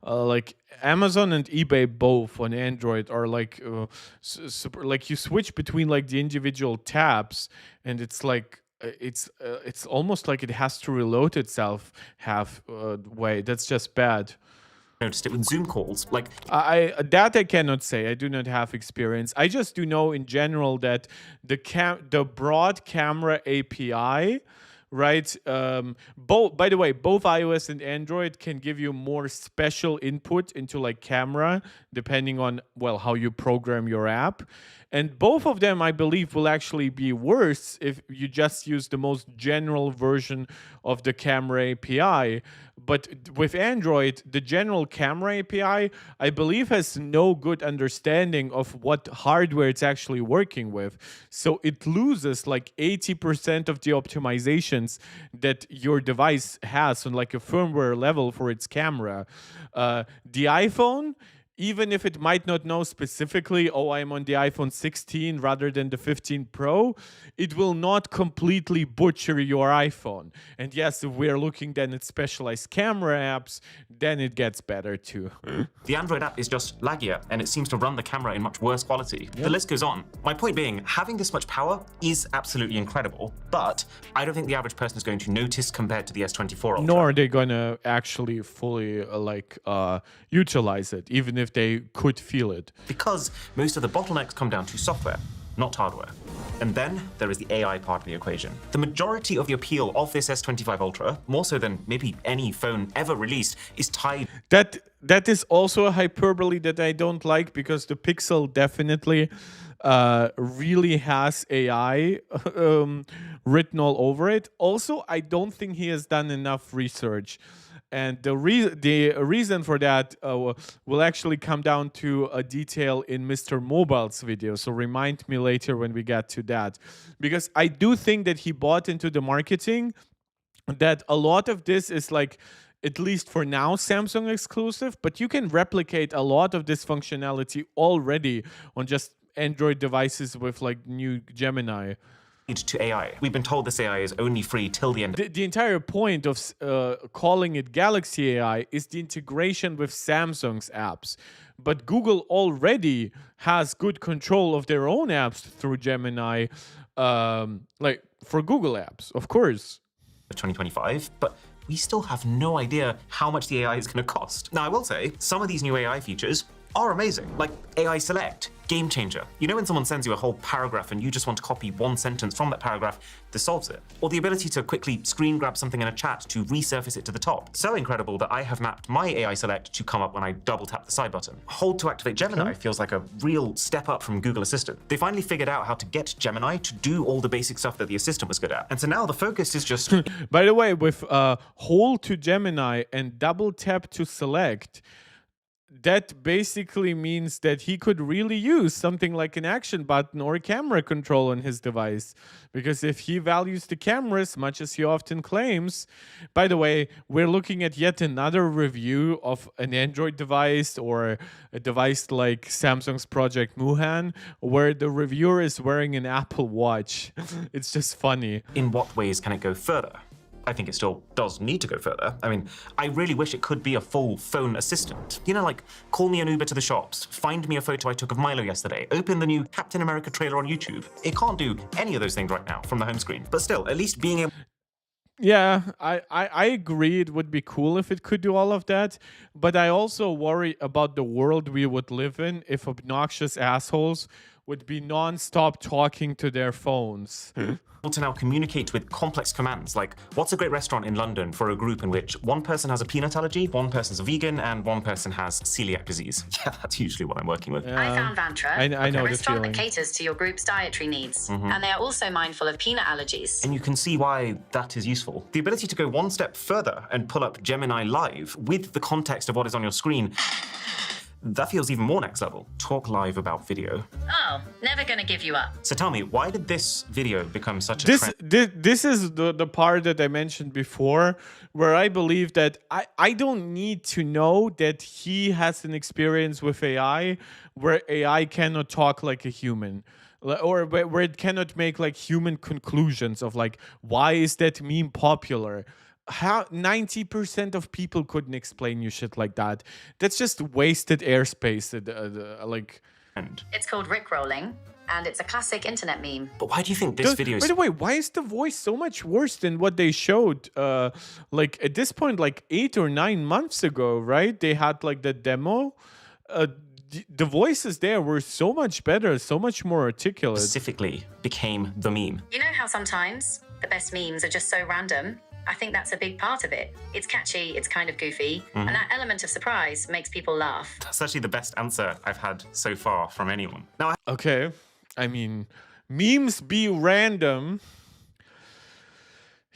like Amazon and eBay both on Android are like super, like you switch between like the individual tabs, and it's like it's almost like it has to reload itself half way. That's just bad. Noticed it with Zoom calls. Like, I that I cannot say. I do not have experience. I just do know in general that the broad camera API, right? Both, by the way, both iOS and Android can give you more special input into like camera, depending on, well, how you program your app. And both of them, I believe, will actually be worse if you just use the most general version of the camera API. But with Android, the general camera API, I believe, has no good understanding of what hardware it's actually working with. So it loses like 80% of the optimizations that your device has on like a firmware level for its camera. The iPhone, even if it might not know specifically, oh, I'm on the iPhone 16 rather than the 15 Pro, it will not completely butcher your iPhone. And yes, if we're looking then at specialized camera apps, then it gets better too. the Android app is just laggier, and it seems to run the camera in much worse quality. The list goes on. My point being, having this much power is absolutely incredible, but I don't think the average person is going to notice compared to the S24 Ultra. Nor are they gonna actually fully utilize it, even if they could feel it. Because most of the bottlenecks come down to software, not hardware. And then there is the AI part of the equation. The majority of the appeal of this S25 Ultra, more so than maybe any phone ever released, is tied. That is also a hyperbole that I don't like, because the Pixel definitely really has AI written all over it. Also, I don't think he has done enough research. And the reason for that will actually come down to a detail in MrMobile's video. So remind me later when we get to that. Because I do think that he bought into the marketing that a lot of this is like, at least for now, Samsung exclusive, but you can replicate a lot of this functionality already on just Android devices with like new Gemini. To AI. We've been told this AI is only free till the end. The entire point of calling it Galaxy AI is the integration with Samsung's apps. But Google already has good control of their own apps through Gemini, like for Google apps, of course. 2025, but we still have no idea how much the AI is going to cost. Now, I will say, some of these new AI features are amazing, like AI Select, game changer. You know when someone sends you a whole paragraph and you just want to copy one sentence from that paragraph, this solves it. Or the ability to quickly screen grab something in a chat to resurface it to the top. So incredible that I have mapped my AI Select to come up when I double tap the side button. Hold to activate Gemini feels like a real step up from Google Assistant. They finally figured out how to get Gemini to do all the basic stuff that the Assistant was good at. And so now the focus is just... By the way, with hold to Gemini and double tap to select, that basically means that he could really use something like an action button or a camera control on his device. Because if he values the camera as much as he often claims, by the way, we're looking at yet another review of an Android device or a device like Samsung's Project Muhan, where the reviewer is wearing an Apple Watch. It's just funny. In what ways can it go further? I think it still does need to go further. I mean, I really wish it could be a full phone assistant. You know, like, call me an Uber to the shops, find me a photo I took of Milo yesterday, open the new Captain America trailer on YouTube. It can't do any of those things right now from the home screen. But still, at least being able... Yeah, I agree it would be cool if it could do all of that, but I also worry about the world we would live in if obnoxious assholes would be non-stop talking to their phones. to now communicate with complex commands like, what's a great restaurant in London for a group in which one person has a peanut allergy, one person's a vegan, and one person has celiac disease? Yeah, that's usually what I'm working with. I found Vantra, I know a the restaurant feeling. that caters to your group's dietary needs. And they are also mindful of peanut allergies. And you can see why that is useful. The ability to go one step further and pull up Gemini Live with the context of what is on your screen, that feels even more next level. Talk live about video. Oh, never gonna give you up. So tell me, why did this video become such a trend? This is the part that I mentioned before, where I believe that I don't need to know that he has an experience with AI where AI cannot talk like a human. or where it cannot make like human conclusions of like why is that meme popular. How 90% of people couldn't explain you shit like that. That's just wasted airspace. Like It's called Rickrolling, and it's a classic internet meme. But why do you think this video is... By the way, why is the voice so much worse than what they showed? Like at this point, like 8 or 9 months ago, right? They had like the demo. The voices there were so much better, so much more articulate. specifically became the meme? You know how sometimes the best memes are just so random? I think that's a big part of it. It's catchy, it's kind of goofy, and that element of surprise makes people laugh. That's actually the best answer I've had so far from anyone. Now, Okay, I mean, memes be random.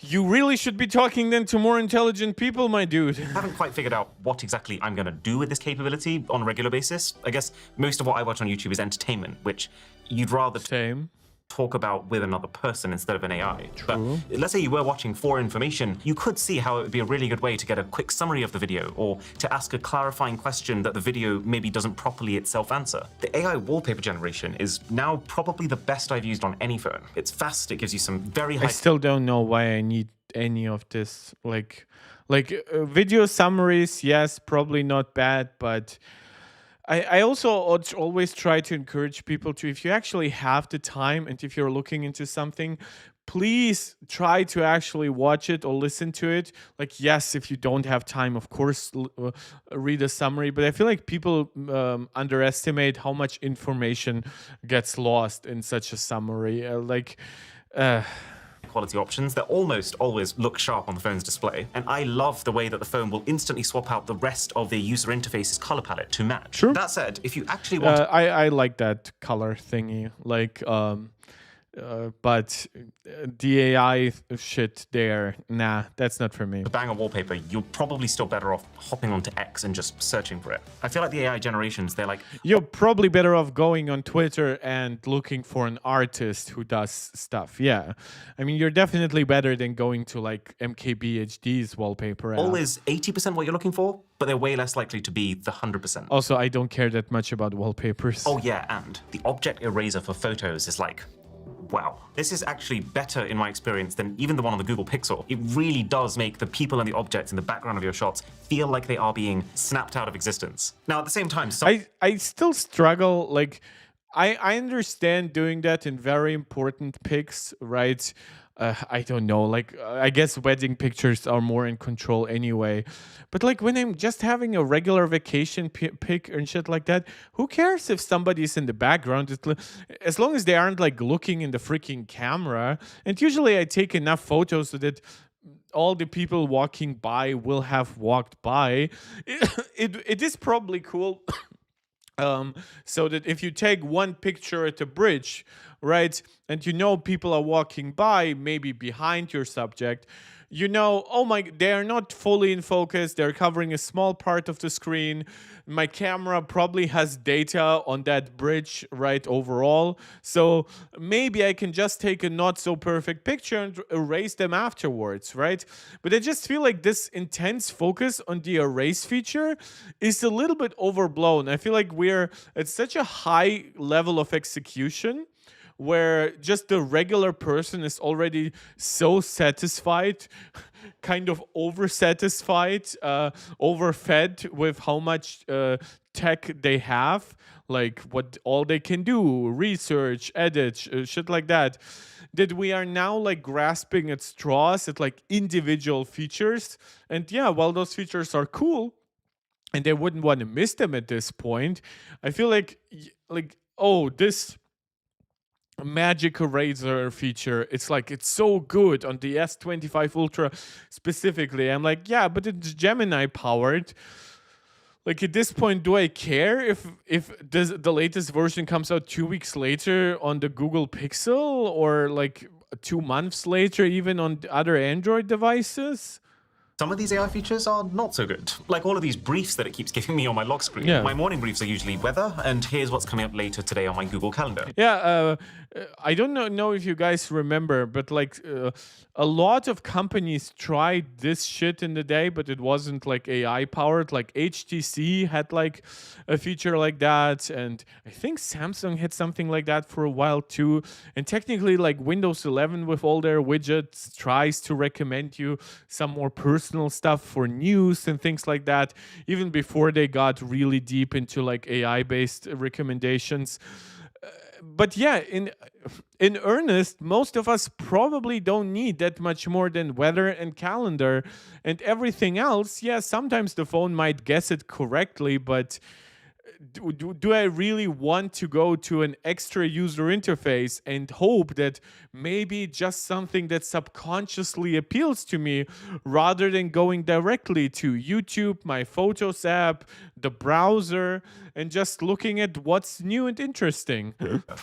You really should be talking then to more intelligent people, my dude. I haven't quite figured out what exactly I'm going to do with this capability on a regular basis. I guess most of what I watch on YouTube is entertainment, which you'd rather Same. talk about with another person instead of an AI. But let's say you were watching for information, you could see how it would be a really good way to get a quick summary of the video or to ask a clarifying question that the video maybe doesn't properly itself answer. The AI wallpaper generation is now probably the best I've used on any phone. It's fast, it gives you some very high... I still don't know why I need any of this. Like video summaries, yes, probably not bad, but I also always try to encourage people to, if you actually have the time and if you're looking into something, please try to actually watch it or listen to it. Like, yes, if you don't have time, of course, read a summary. But I feel like people underestimate how much information gets lost in such a summary. quality options, they almost always look sharp on the phone's display. And I love the way that the phone will instantly swap out the rest of the user interface's color palette to match. True. That said, if you actually want I like that color thingy. Like, but the AI shit there, nah, that's not for me. to bang a wallpaper, you're probably still better off hopping onto X and just searching for it. I feel like the AI generations, they're like, You're probably better off going on Twitter and looking for an artist who does stuff. Yeah. I mean, you're definitely better than going to like MKBHD's wallpaper app. always 80% what you're looking for, but they're way less likely to be the 100%. Also, I don't care that much about wallpapers. Oh yeah, and the object eraser for photos is like, wow. This is actually better in my experience than even the one on the Google Pixel. It really does make the people and the objects in the background of your shots feel like they are being snapped out of existence. Now, at the same time, I still struggle. Like, I understand doing that in very important pics, right? I don't know. Like, I guess wedding pictures are more in control anyway. But like when I'm just having a regular vacation pic and shit like that, who cares if somebody's in the background? As long as they aren't like looking in the freaking camera. And usually I take enough photos so that all the people walking by will have walked by. It is probably cool. So that if you take one picture at a bridge, right, and you know people are walking by, maybe behind your subject, you know, oh my, they are not fully in focus, they're covering a small part of the screen. My camera probably has data on that bridge, right, overall. So maybe I can just take a not so perfect picture and erase them afterwards, right? But I just feel like this intense focus on the erase feature is a little bit overblown. I feel like we're at such a high level of execution where just the regular person is already so satisfied, kind of oversatisfied, overfed with how much tech they have, like what all they can do, research, edit, shit like that we are now like grasping at straws at like individual features. And yeah, while those features are cool and they wouldn't want to miss them at this point, I feel like oh, this magic eraser feature, it's like it's so good on the S25 Ultra specifically. I'm like, yeah, but it's Gemini powered. Like at this point, do I care if the latest version comes out 2 weeks later on the Google Pixel or like 2 months later even on other Android devices? some of these AI features are not so good. Like all of these briefs that it keeps giving me on my lock screen. Yeah. My morning briefs are usually weather, and here's what's coming up later today on my Google Calendar. Yeah, I don't know if you guys remember, but like a lot of companies tried this shit in the day, but it wasn't like AI powered. Like HTC had like a feature like that, and I think Samsung had something like that for a while too. And technically, like Windows 11 with all their widgets tries to recommend you some more personal stuff for news and things like that, even before they got really deep into like AI based recommendations. But yeah, in earnest, most of us probably don't need that much more than weather and calendar, and everything else. Yeah, sometimes the phone might guess it correctly, but do I really want to go to an extra user interface and hope that maybe just something that subconsciously appeals to me rather than going directly to YouTube, my Photos app, the browser, and just looking at what's new and interesting?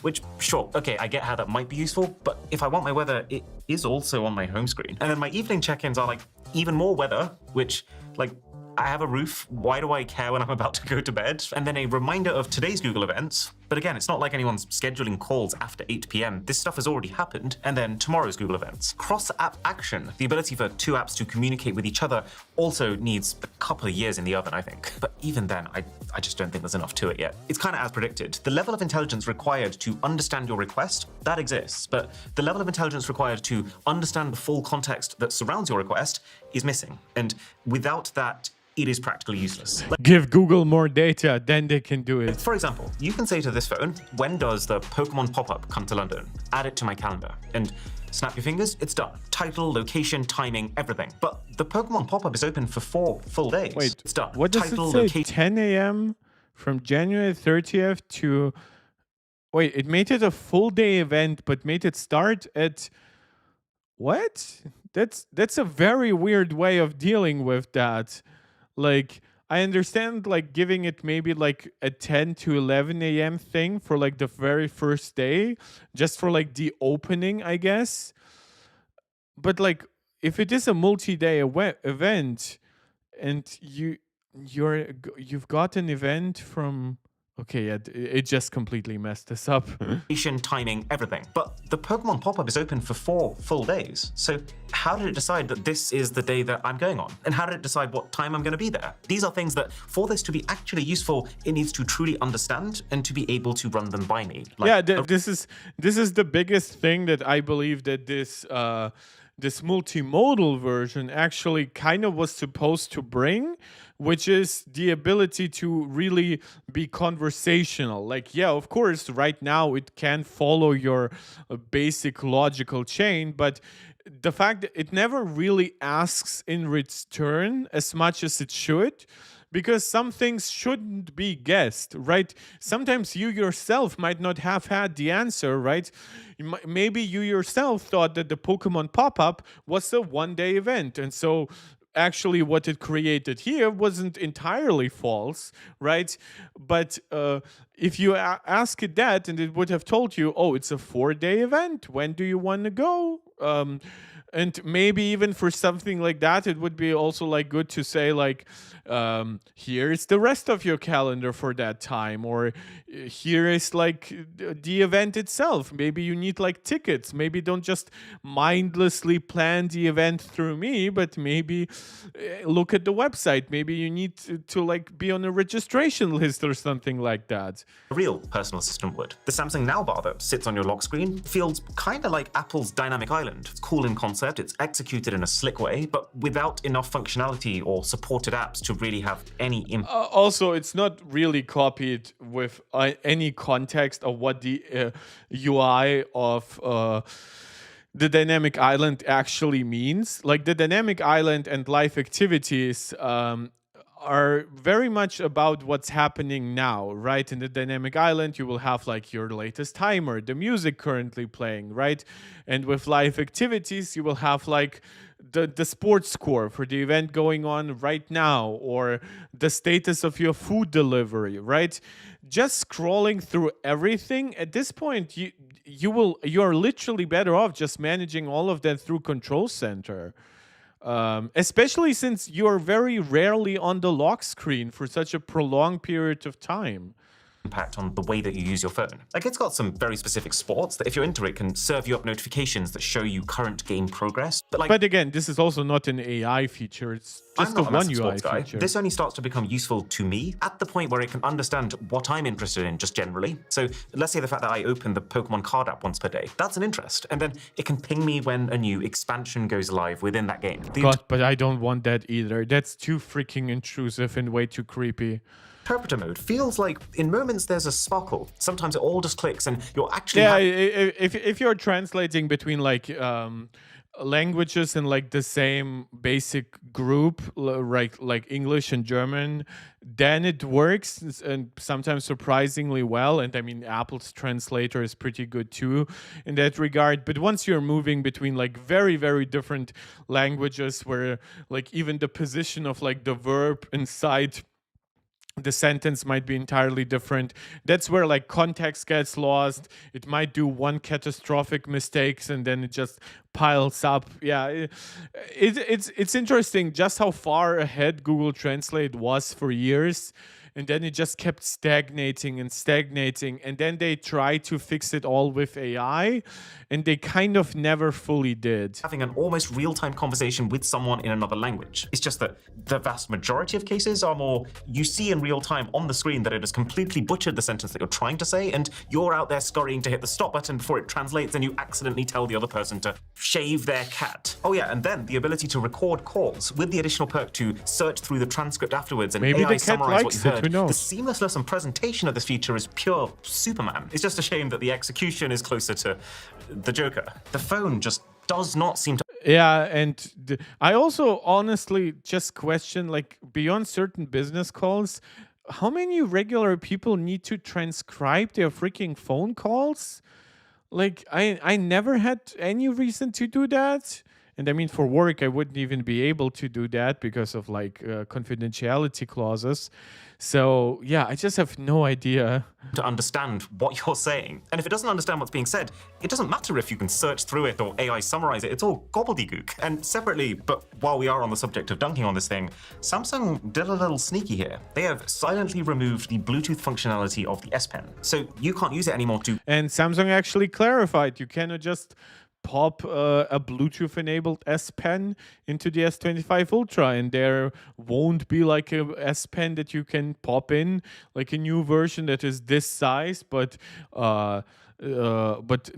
Which, sure, okay, I get how that might be useful, but if I want my weather, it is also on my home screen. And then my evening check-ins are like even more weather, which like, I have a roof, why do I care when I'm about to go to bed? And then a reminder of today's Google events. But again, it's not like anyone's scheduling calls after 8 p.m. This stuff has already happened. And then tomorrow's Google events. Cross-app action, the ability for two apps to communicate with each other, also needs a couple of years in the oven, I think. But even then, I just don't think there's enough to it yet. It's kind of as predicted. The level of intelligence required to understand your request, that exists. But the level of intelligence required to understand the full context that surrounds your request is missing. And without that, it is practically useless. Give Google more data, then they can do it. For example, you can say to this phone, when does the Pokemon pop-up come to London? Add it to my calendar. And snap your fingers, it's done. Title, location, timing, everything. But the Pokemon pop-up is open for 4 full days. Wait, it's done. What does Title, it say? 10 a.m. from January 30th to... Wait, it made it a full day event, but made it start at... What? That's a very weird way of dealing with that. Like, I understand like giving it maybe like a 10 to 11 a.m. thing for like the very first day, just for like the opening, I guess. But like, if it is a multi-day event, and you've got an event from... Okay, yeah, it just completely messed us up. Location, timing, everything. But the Pokemon pop-up is open for 4 full days. So how did it decide that this is the day that I'm going on? And how did it decide what time I'm going to be there? These are things that, for this to be actually useful, it needs to truly understand and to be able to run them by me. Like, yeah, this is the biggest thing that I believe that this multimodal version actually kind of was supposed to bring, which is the ability to really be conversational. Like, yeah, of course, right now it can follow your basic logical chain, but the fact that it never really asks in return as much as it should, because some things shouldn't be guessed, right? Sometimes you yourself might not have had the answer, right? Maybe you yourself thought that the Pokemon pop-up was a one-day event, and so actually what it created here wasn't entirely false, right? But if you ask it that, and it would have told you, oh, it's a 4-day event, when do you want to go? And maybe even for something like that, it would be also like good to say like, here is the rest of your calendar for that time, or here is like the event itself. Maybe you need like tickets. Maybe don't just mindlessly plan the event through me, but maybe look at the website. Maybe you need to like be on a registration list or something like that. A real personal assistant would. The Samsung Now bar that sits on your lock screen feels kind of like Apple's Dynamic Island. It's cool in concept, it's executed in a slick way, but without enough functionality or supported apps to really have any impact. Also, it's not really copied with any context of what the UI of the dynamic island actually means. Like, the dynamic island and live activities are very much about what's happening now, right? In the dynamic island, you will have like your latest timer, the music currently playing, right? And with live activities, you will have like the sports score for the event going on right now, or the status of your food delivery, right? Just scrolling through everything at this point, you are literally better off just managing all of that through Control Center. Especially since you're very rarely on the lock screen for such a prolonged period of time. impact on the way that you use your phone. Like, it's got some very specific sports that if you're into it can serve you up notifications that show you current game progress. But again, this is also not an AI feature. It's I'm just a not a one massive UI sports guy. feature. This only starts to become useful to me at the point where it can understand what I'm interested in just generally. So let's say the fact that I open the Pokemon card app once per day. That's an interest. And then it can ping me when a new expansion goes live within that game. God, but I don't want that either. That's too freaking intrusive and way too creepy. Interpreter mode feels like in moments there's a sparkle. Sometimes it all just clicks and you're actually if you're translating between like languages in like the same basic group, like English and German, then it works, and sometimes surprisingly well. And I mean, Apple's translator is pretty good too in that regard. But once you're moving between like very, very different languages, where like even the position of like the verb inside the sentence might be entirely different, that's where like context gets lost. It might do one catastrophic mistakes and then it just piles up. Yeah, it's interesting just how far ahead Google Translate was for years, and then it just kept stagnating, and then they tried to fix it all with AI, and they kind of never fully did. Having an almost real-time conversation with someone in another language. It's just that the vast majority of cases are more, you see in real time on the screen that it has completely butchered the sentence that you're trying to say, and you're out there scurrying to hit the stop button before it translates, and you accidentally tell the other person to shave their cat. Oh yeah, and then the ability to record calls with the additional perk to search through the transcript afterwards and Maybe AI the cat summarize what you likes it, heard. who knows? The seamlessness and presentation of this feature is pure Superman. It's just a shame that the execution is closer to the Joker. The phone just does not seem to... Yeah, and I also honestly just question, like, beyond certain business calls, how many regular people need to transcribe their freaking phone calls? Like, I never had any reason to do that. And I mean, for work, I wouldn't even be able to do that because of like confidentiality clauses. So yeah, I just have no idea. To understand what you're saying. And if it doesn't understand what's being said, it doesn't matter if you can search through it or AI summarize it. It's all gobbledygook. And separately, but while we are on the subject of dunking on this thing, Samsung did a little sneaky here. They have silently removed the Bluetooth functionality of the S Pen. So you can't use it anymore to... And Samsung actually clarified you cannot just pop a Bluetooth-enabled S Pen into the S25 Ultra, and there won't be like a S Pen that you can pop in, like a new version that is this size, but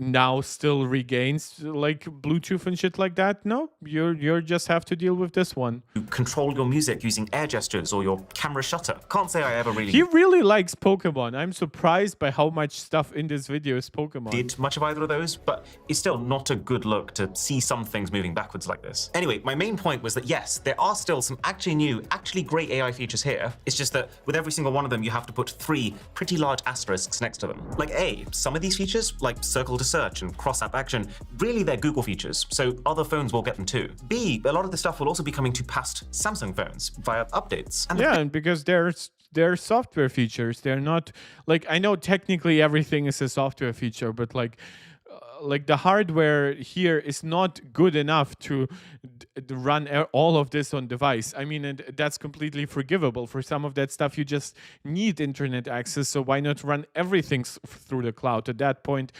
now still regains like Bluetooth and shit like that. No, you just have to deal with this one. You control your music using air gestures or your camera shutter. Can't say I ever really... He really likes Pokemon. I'm surprised by how much stuff in this video is Pokemon. Did much of either of those, but it's still not a good look to see some things moving backwards like this. Anyway, my main point was that yes, there are still some actually new, actually great AI features here. It's just that with every single one of them, you have to put 3 pretty large asterisks next to them. Like A, some of these features, like circle to search and cross-app action, really they're Google features, so other phones will get them too. B, a lot of the stuff will also be coming to past Samsung phones via updates. And yeah, and because they're software features. They're not like, I know technically everything is a software feature, but like the hardware here is not good enough to run all of this on device. I mean, and that's completely forgivable. For some of that stuff, you just need internet access, so why not run everything through the cloud at that point,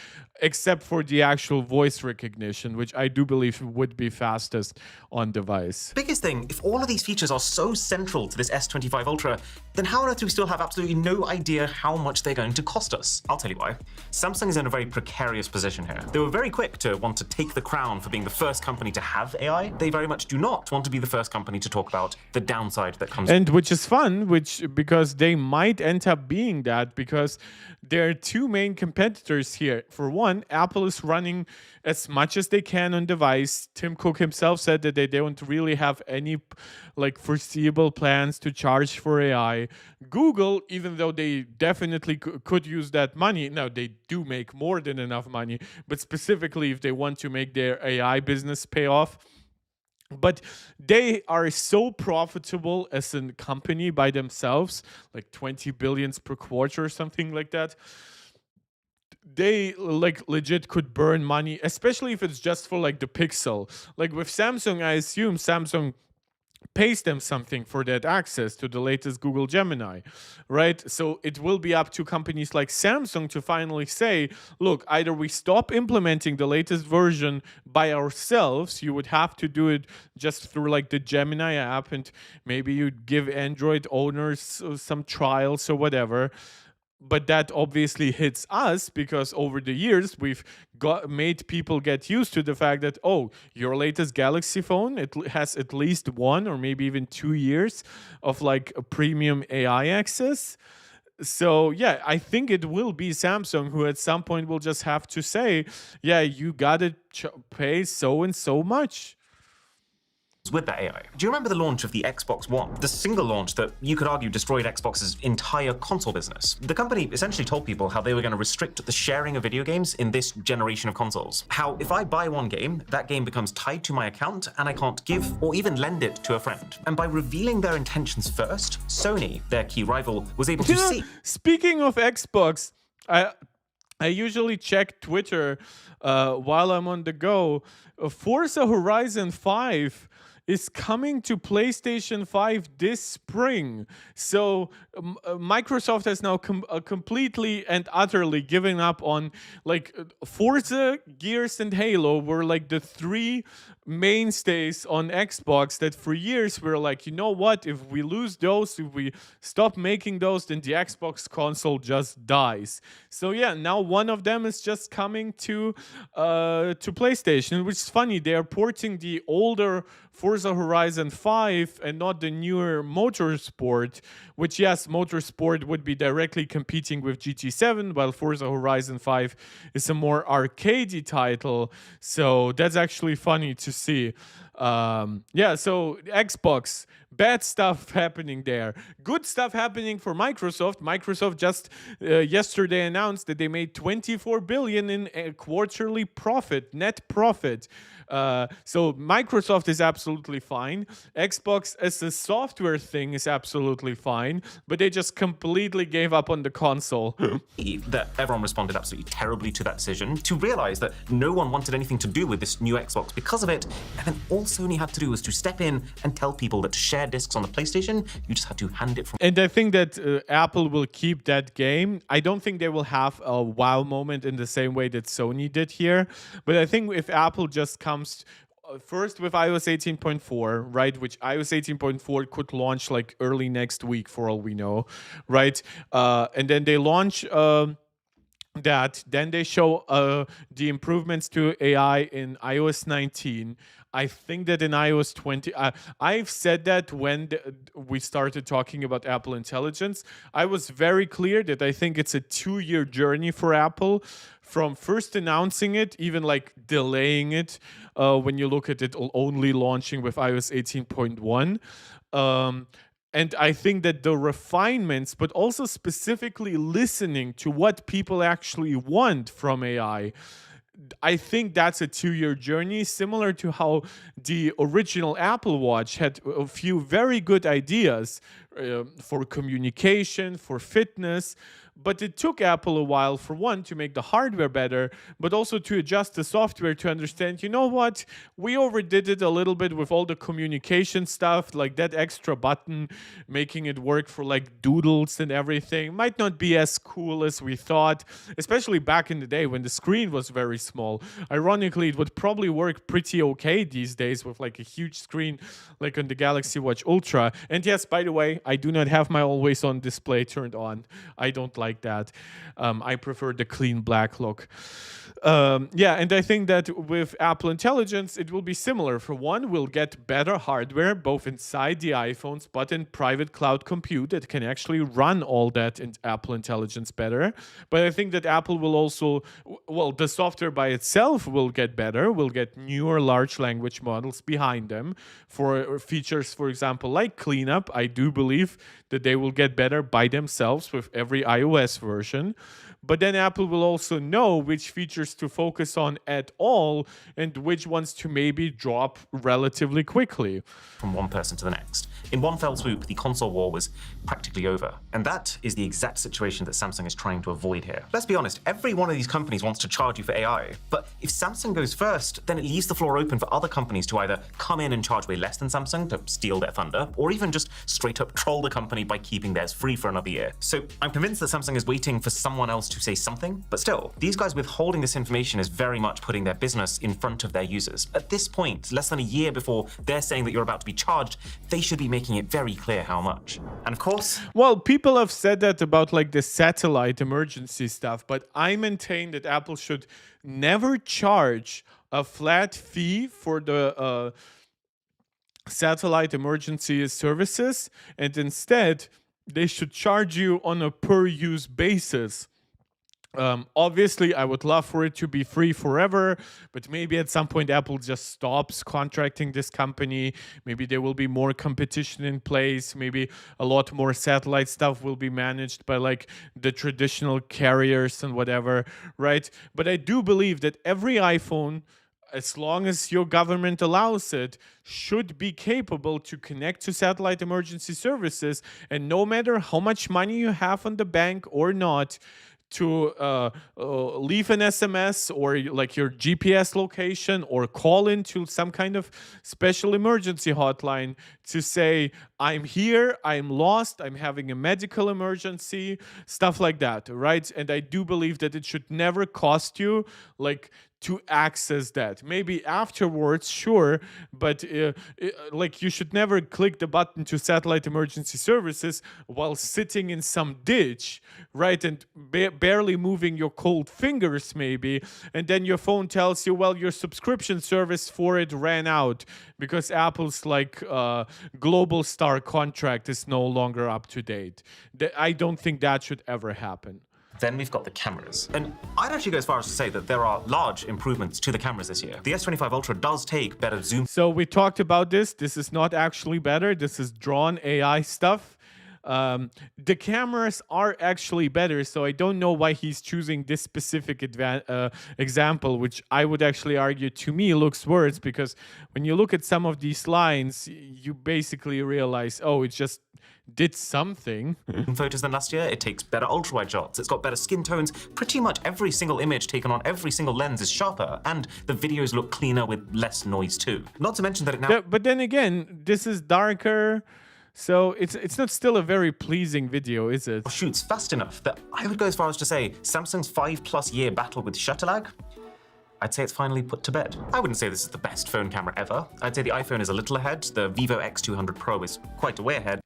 except for the actual voice recognition, which I do believe would be fastest on device. Biggest thing, if all of these features are so central to this S25 Ultra, then how on earth do we still have absolutely no idea how much they're going to cost us? I'll tell you why. Samsung is in a very precarious position here. They were very quick to want to take the crown for being the first company to have AI. They very much do not want to be the first company to talk about the downside that comes. And which is fun, because they might end up being that, because there are 2 main competitors here. For one, Apple is running as much as they can on device. Tim Cook himself said that they don't really have any like foreseeable plans to charge for AI. Google, even though they definitely could use that money, now they do make more than enough money, but specifically if they want to make their AI business pay off. But they are so profitable as a company by themselves, like 20 billions per quarter or something like that. They like legit could burn money, especially if it's just for like the Pixel. Like with Samsung, I assume Samsung pays them something for that access to the latest Google Gemini, right? So it will be up to companies like Samsung to finally say, look, either we stop implementing the latest version by ourselves, you would have to do it just through like the Gemini app, and maybe you'd give Android owners some trials or whatever. But that obviously hits us because over the years we've made people get used to the fact that, oh, your latest Galaxy phone, it has at least 1 or maybe even 2 years of like a premium AI access. So yeah, I think it will be Samsung who at some point will just have to say, yeah, you gotta pay so and so much with that AI. Do you remember the launch of the Xbox One? The single launch that you could argue destroyed Xbox's entire console business. The company essentially told people how they were going to restrict the sharing of video games in this generation of consoles. How if I buy one game, that game becomes tied to my account and I can't give or even lend it to a friend. And by revealing their intentions first, Sony, their key rival, was able to see. Speaking of Xbox, I usually check Twitter while I'm on the go. Forza Horizon 5 is coming to PlayStation 5 this spring. So Microsoft has now completely and utterly given up on like Forza, Gears, and Halo were like the 3 mainstays on Xbox that for years were like, you know what, if we lose those, if we stop making those, then the Xbox console just dies. So yeah, now one of them is just coming to PlayStation, which is funny. They are porting the older Forza Horizon 5 and not the newer Motorsport, which yes, Motorsport would be directly competing with GT7, while Forza Horizon 5 is a more arcadey title. So that's actually funny to see. Yeah, so Xbox, bad stuff happening there. Good stuff happening for Microsoft. Microsoft just yesterday announced that they made $24 billion in a quarterly profit, net profit. So Microsoft is absolutely fine. Xbox as a software thing is absolutely fine, but they just completely gave up on the console. That everyone responded absolutely terribly to that decision, to realize that no one wanted anything to do with this new Xbox because of it, and then all Sony had to do was to step in and tell people that to share discs on the PlayStation, you just had to hand it from. And I think that Apple will keep that game. I don't think they will have a wow moment in the same way that Sony did here, but I think if Apple just comes first with iOS 18.4, right, which iOS 18.4 could launch like early next week for all we know, right, and then they launch that, then they show the improvements to AI in iOS 19. I think that in iOS 20, I've said that when we started talking about Apple Intelligence, I was very clear that I think it's a 2-year journey for Apple from first announcing it, even like delaying it when you look at it only launching with iOS 18.1. And I think that the refinements, but also specifically listening to what people actually want from AI, I think that's a 2-year journey, similar to how the original Apple Watch had a few very good ideas for communication, for fitness. But it took Apple a while, for one, to make the hardware better, but also to adjust the software to understand, you know what, we overdid it a little bit with all the communication stuff, like that extra button, making it work for like doodles and everything. Might not be as cool as we thought, especially back in the day when the screen was very small. Ironically, it would probably work pretty okay these days with like a huge screen like on the Galaxy Watch Ultra. And yes, by the way, I do not have my always on display turned on. I don't like that. I prefer the clean black look. Yeah, and I think that with Apple Intelligence, it will be similar. For one, we'll get better hardware, both inside the iPhones, but in private cloud compute that can actually run all that in Apple Intelligence better. But I think that Apple will also, well, the software by itself will get better. We'll get newer large language models behind them for features, for example, like cleanup. I do believe that they will get better by themselves with every iOS version. But then Apple will also know which features to focus on at all and which ones to maybe drop relatively quickly. From one person to the next. In one fell swoop, the console war was practically over. And that is the exact situation that Samsung is trying to avoid here. Let's be honest, every one of these companies wants to charge you for AI. But if Samsung goes first, then it leaves the floor open for other companies to either come in and charge way less than Samsung to steal their thunder, or even just straight up troll the company by keeping theirs free for another year. So I'm convinced that Samsung is waiting for someone else to say something, but still, these guys withholding this information is very much putting their business in front of their users. At this point, less than a year before they're saying that you're about to be charged, they should be making it very clear how much. And of course, well, people have said that about like the satellite emergency stuff, but I maintain that Apple should never charge a flat fee for the satellite emergency services, and instead they should charge you on a per use basis. Obviously, I would love for it to be free forever, but maybe at some point Apple just stops contracting this company. Maybe there will be more competition in place. Maybe a lot more satellite stuff will be managed by like the traditional carriers and whatever, right? But I do believe that every iPhone, as long as your government allows it, should be capable to connect to satellite emergency services. And no matter how much money you have on the bank or not, to leave an SMS or like your GPS location or call into some kind of special emergency hotline to say, I'm here, I'm lost, I'm having a medical emergency, stuff like that, right? And I do believe that it should never cost you like to access that. Maybe afterwards, sure, but like you should never click the button to satellite emergency services while sitting in some ditch, right? And barely moving your cold fingers maybe, and then your phone tells you, well, your subscription service for it ran out because Apple's like global star contract is no longer up to date. I don't think that should ever happen. Then we've got the cameras. And I'd actually go as far as to say that there are large improvements to the cameras this year. The S25 Ultra does take better zoom. So we talked about this. This is not actually better. This is drawn AI stuff. The cameras are actually better, so I don't know why he's choosing this specific example, which I would actually argue to me looks worse, because when you look at some of these lines, you basically realize, oh, it just did something. Photos than last year. It takes better ultra-wide shots. It's got better skin tones. Pretty much every single image taken on every single lens is sharper, and the videos look cleaner with less noise too. Not to mention that it now... But then again, this is darker. So it's not still a very pleasing video, is it? Shoots fast enough that I would go as far as to say Samsung's 5+ year battle with shutter lag, I'd say it's finally put to bed. I wouldn't say this is the best phone camera ever. I'd say the iPhone is a little ahead. The Vivo X200 Pro is quite a way ahead.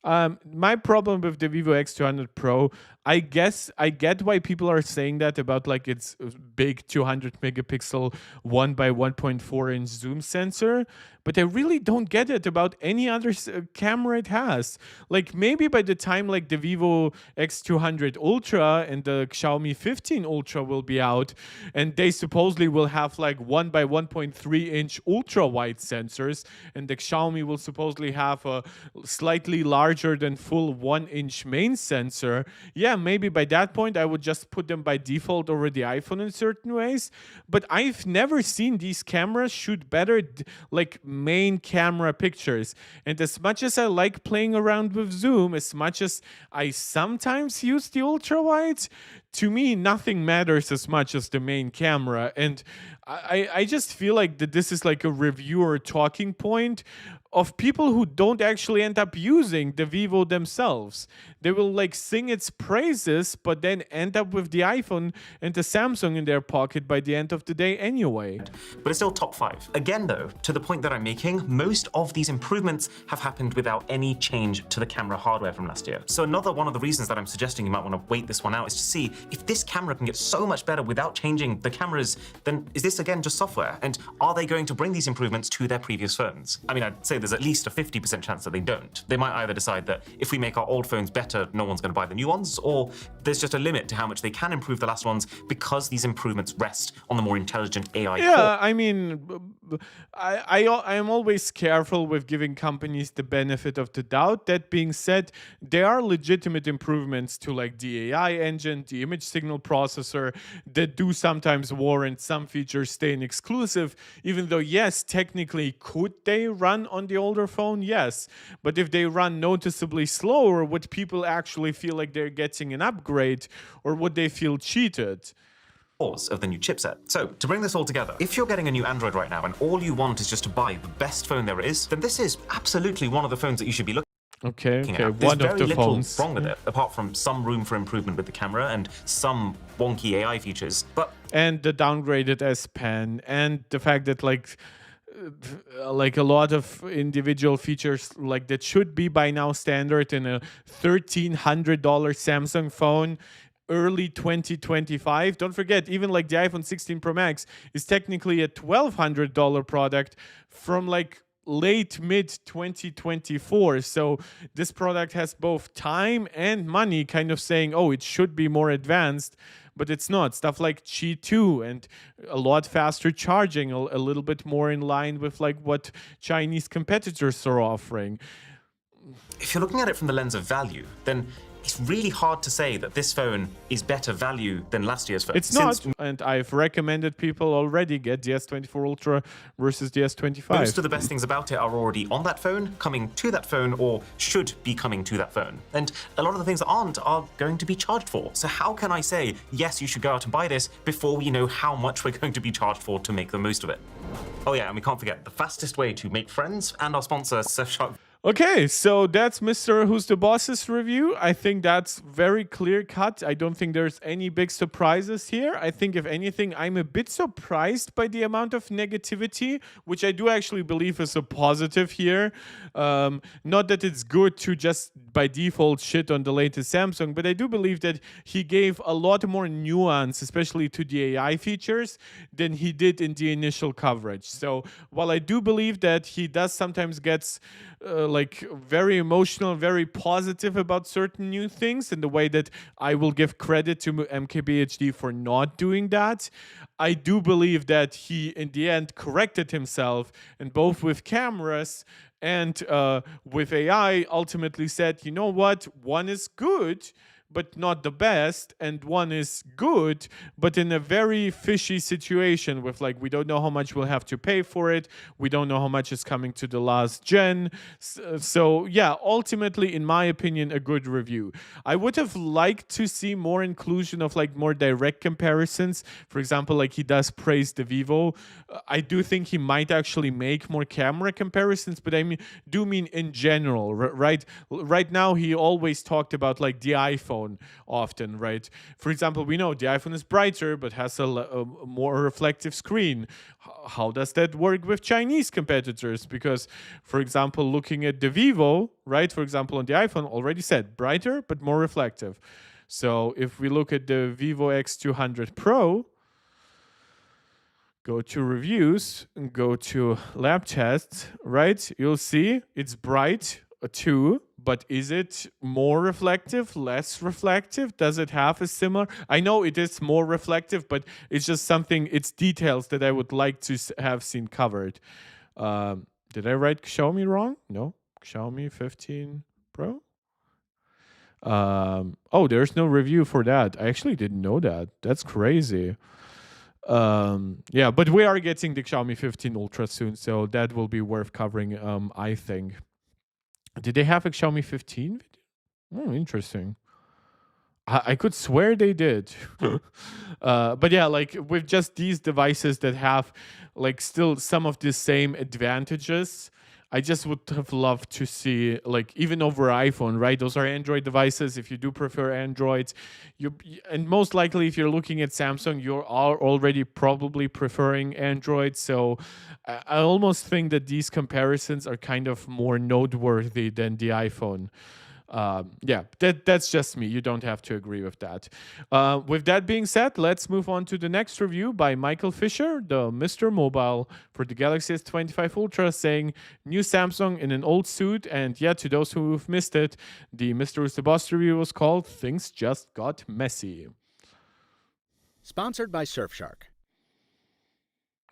My problem with the Vivo X200 Pro, I guess I get why people are saying that about like its big 200 megapixel 1x1.4 inch zoom sensor, but I really don't get it about any other camera it has. Like maybe by the time like the Vivo X200 Ultra and the Xiaomi 15 Ultra will be out, and they supposedly will have like 1x1.3 inch ultra wide sensors, and the Xiaomi will supposedly have a slightly larger than full 1-inch main sensor. Yeah, maybe by that point I would just put them by default over the iPhone in certain ways, but I've never seen these cameras shoot better like main camera pictures. And as much as I like playing around with zoom, as much as I sometimes use the ultra wide, to me nothing matters as much as the main camera. And I just feel like that this is like a reviewer talking point of people who don't actually end up using the Vivo themselves. They will like sing its praises, but then end up with the iPhone and the Samsung in their pocket by the end of the day anyway. But it's still top 5. Again though, to the point that I'm making, most of these improvements have happened without any change to the camera hardware from last year. So another one of the reasons that I'm suggesting you might want to wait this one out is to see if this camera can get so much better without changing the cameras, then is this again just software? And are they going to bring these improvements to their previous phones? I mean, I'd say there's at least a 50% chance that they don't. They might either decide that if we make our old phones better, no one's going to buy the new ones, or there's just a limit to how much they can improve the last ones because these improvements rest on the more intelligent AI core. Yeah, I mean, I am always careful with giving companies the benefit of the doubt. That being said, there are legitimate improvements to like the AI engine, the image signal processor that do sometimes warrant some features staying exclusive, even though yes, technically could they run on the older phone? Yes. But if they run noticeably slower, would people actually feel like they're getting an upgrade, or would they feel cheated? Of the new chipset. So, to bring this all together, if you're getting a new Android right now and all you want is just to buy the best phone there is, then this is absolutely one of the phones that you should be looking Okay, at. one There's of very the little phones. wrong with it, apart from some room for improvement with the camera and some wonky AI features. But And the downgraded S Pen, and the fact that like a lot of individual features like that should be by now standard in a $1,300 Samsung phone early 2025. Don't forget, even like the iPhone 16 Pro Max is technically a $1,200 product from like late mid 2024. So this product has both time and money kind of saying, oh, it should be more advanced, but it's not. Stuff like Qi 2 and a lot faster charging, a little bit more in line with like what Chinese competitors are offering. if you're looking at it from the lens of value, then it's really hard to say that this phone is better value than last year's phone. It's not, and I've recommended people already get the S24 Ultra versus the S25. Most of the best things about it are already on that phone, coming to that phone, or should be coming to that phone. And a lot of the things that aren't are going to be charged for. So how can I say, yes, you should go out and buy this before we know how much we're going to be charged for to make the most of it? Oh yeah, and we can't forget the fastest way to make friends and our sponsor, Surfshark. Okay, so that's Mr. Who's the Boss's review. I think that's very clear cut. I don't think there's any big surprises here. I think if anything, I'm a bit surprised by the amount of negativity, which I do actually believe is a positive here. Not that it's good to just by default shit on the latest Samsung, but I do believe that he gave a lot more nuance, especially to the AI features, than he did in the initial coverage. So while I do believe that he does sometimes gets like very emotional, very positive about certain new things, in the way that I will give credit to MKBHD for not doing that, I do believe that he in the end corrected himself, and both with cameras and with AI ultimately said, you know what, one is good but not the best, and one is good but in a very fishy situation with like, we don't know how much we'll have to pay for it, we don't know how much is coming to the last gen. So yeah, ultimately in my opinion a good review. I would have liked to see more inclusion of like more direct comparisons. For example, like he does praise the Vivo. I do think he might actually make more camera comparisons, but I do mean in general, right now he always talked about like the iPhone often, right? For example, we know the iPhone is brighter but has a more reflective screen. How does that work with Chinese competitors? Because, for example, looking at the Vivo, right, for example, on the iPhone, already said brighter but more reflective. So if we look at the Vivo X200 Pro, go to reviews, go to lab tests, right? You'll see it's bright too, but is it more reflective, less reflective? Does it have a similar? I know it is more reflective, but it's just something, it's details that I would like to have seen covered. Did I write Xiaomi wrong? No, Xiaomi 15 Pro. Oh, there's no review for that. I actually didn't know that. That's crazy. Yeah, but we are getting the Xiaomi 15 Ultra soon, so that will be worth covering, I think. Did they have a Xiaomi 15 video? Oh, interesting. I could swear they did. But yeah, like with just these devices that have like still some of the same advantages, I just would have loved to see, like, even over iPhone, right? Those are Android devices. If you do prefer Androids, and most likely if you're looking at Samsung, you are already probably preferring Android. So I almost think that these comparisons are kind of more noteworthy than the iPhone. Yeah, that's just me. You don't have to agree with that. With that being said, let's move on to the next review by Michael Fisher, the MrMobile, for the Galaxy S25 Ultra, saying new Samsung in an old suit. And yeah, to those who've missed it, the Mrwhosetheboss review was called "Things Just Got Messy." Sponsored by Surfshark.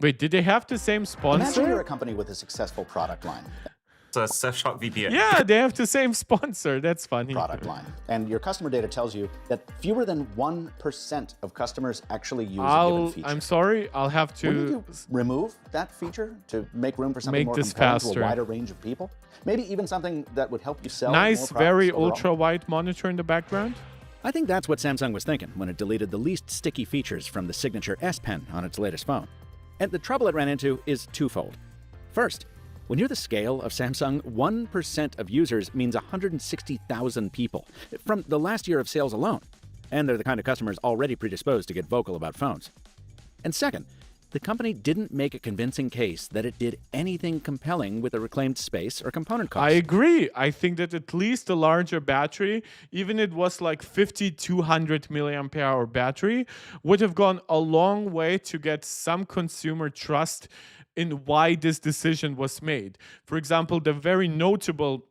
Wait, did they have the same Imagine you're sponsor? a company with a successful product line. Surfshark VPN. Yeah, they have the same sponsor. That's funny. And your customer data tells you that fewer than 1% of customers actually use a given feature. I'm sorry, I'll have Wouldn't to you remove that feature to make room for something make more this compelling faster. to a wider range of people? Maybe even something that would help you sell nice, more products very overall? ultra-wide monitor in the background. I think that's what Samsung was thinking when it deleted the least sticky features from the signature S Pen on its latest phone. And the trouble it ran into is twofold. First, when you're the scale of Samsung, 1% of users means 160,000 people from the last year of sales alone. And they're the kind of customers already predisposed to get vocal about phones. And second, the company didn't make a convincing case that it did anything compelling with the reclaimed space or component costs. I agree. I think that at least a larger battery, even it was like 5,200 milliampere hour battery, would have gone a long way to get some consumer trust in why this decision was made. For example, the very notable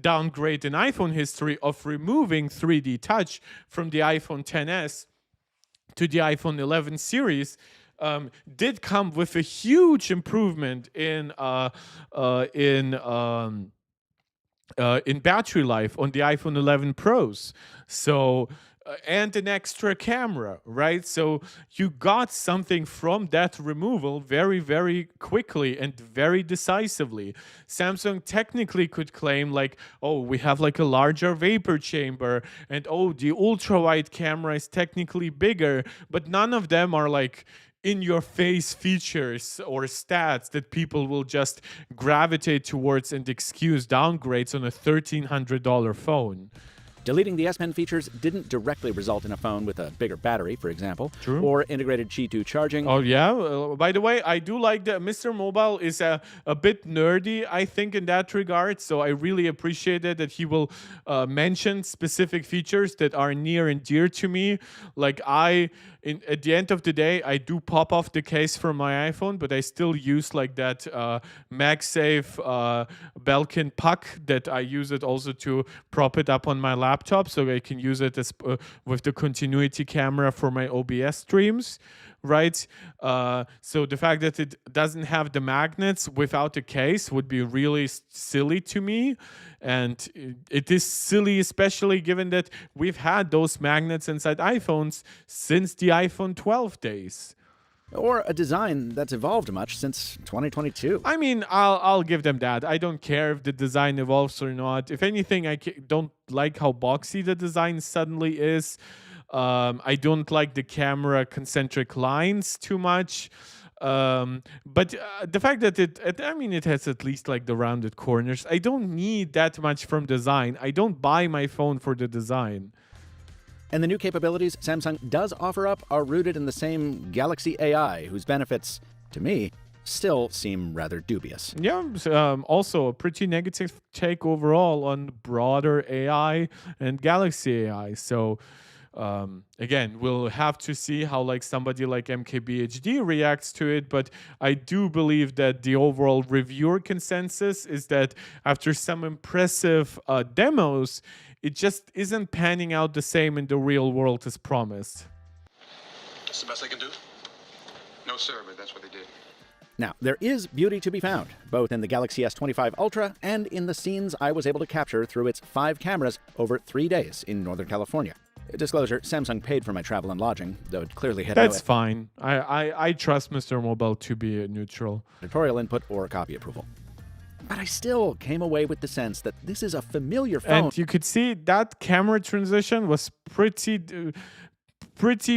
downgrade in iPhone history of removing 3D Touch from the iPhone XS to the iPhone 11 series did come with a huge improvement in battery life on the iPhone 11 Pros. So, and an extra camera, right? So you got something from that removal very, very quickly and very decisively. Samsung technically could claim like, oh, we have like a larger vapor chamber, and oh, the ultra-wide camera is technically bigger, but none of them are like in-your-face features or stats that people will just gravitate towards and excuse downgrades on a $1,300 phone. Deleting the S Pen features didn't directly result in a phone with a bigger battery, for example, or integrated Qi 2 charging. Oh, yeah? By the way, I do like that MrMobile is a bit nerdy, I think, in that regard. So I really appreciate it that he will mention specific features that are near and dear to me. Like at the end of the day, I do pop off the case from my iPhone, but I still use like that MagSafe Belkin puck that I use it also to prop it up on my laptop, so I can use it as with the continuity camera for my OBS streams, right? So the fact that it doesn't have the magnets without the case would be really silly to me. And it is silly, especially given that we've had those magnets inside iPhones since the iPhone 12 days. Or a design that's evolved much since 2022. I mean, I'll give them that. I don't care if the design evolves or not. If anything, I don't like how boxy the design suddenly is. I don't like the camera concentric lines too much. But the fact that it has at least like the rounded corners. I don't need that much from design. I don't buy my phone for the design. And the new capabilities Samsung does offer up are rooted in the same Galaxy AI, whose benefits, to me, still seem rather dubious. Yeah, also a pretty negative take overall on broader AI and Galaxy AI. So again, we'll have to see how like somebody like MKBHD reacts to it, but I do believe that the overall reviewer consensus is that after some impressive demos, it just isn't panning out the same in the real world as promised. That's the best they can do? No, sir, but that's what they did. Now, there is beauty to be found, both in the Galaxy S25 Ultra and in the scenes I was able to capture through its 5 cameras over 3 days in Northern California. Disclosure, Samsung paid for my travel and lodging, though it clearly had That's fine. I trust MrMobile to be neutral. Editorial input or copy approval. But I still came away with the sense that this is a familiar phone. And you could see that camera transition was pretty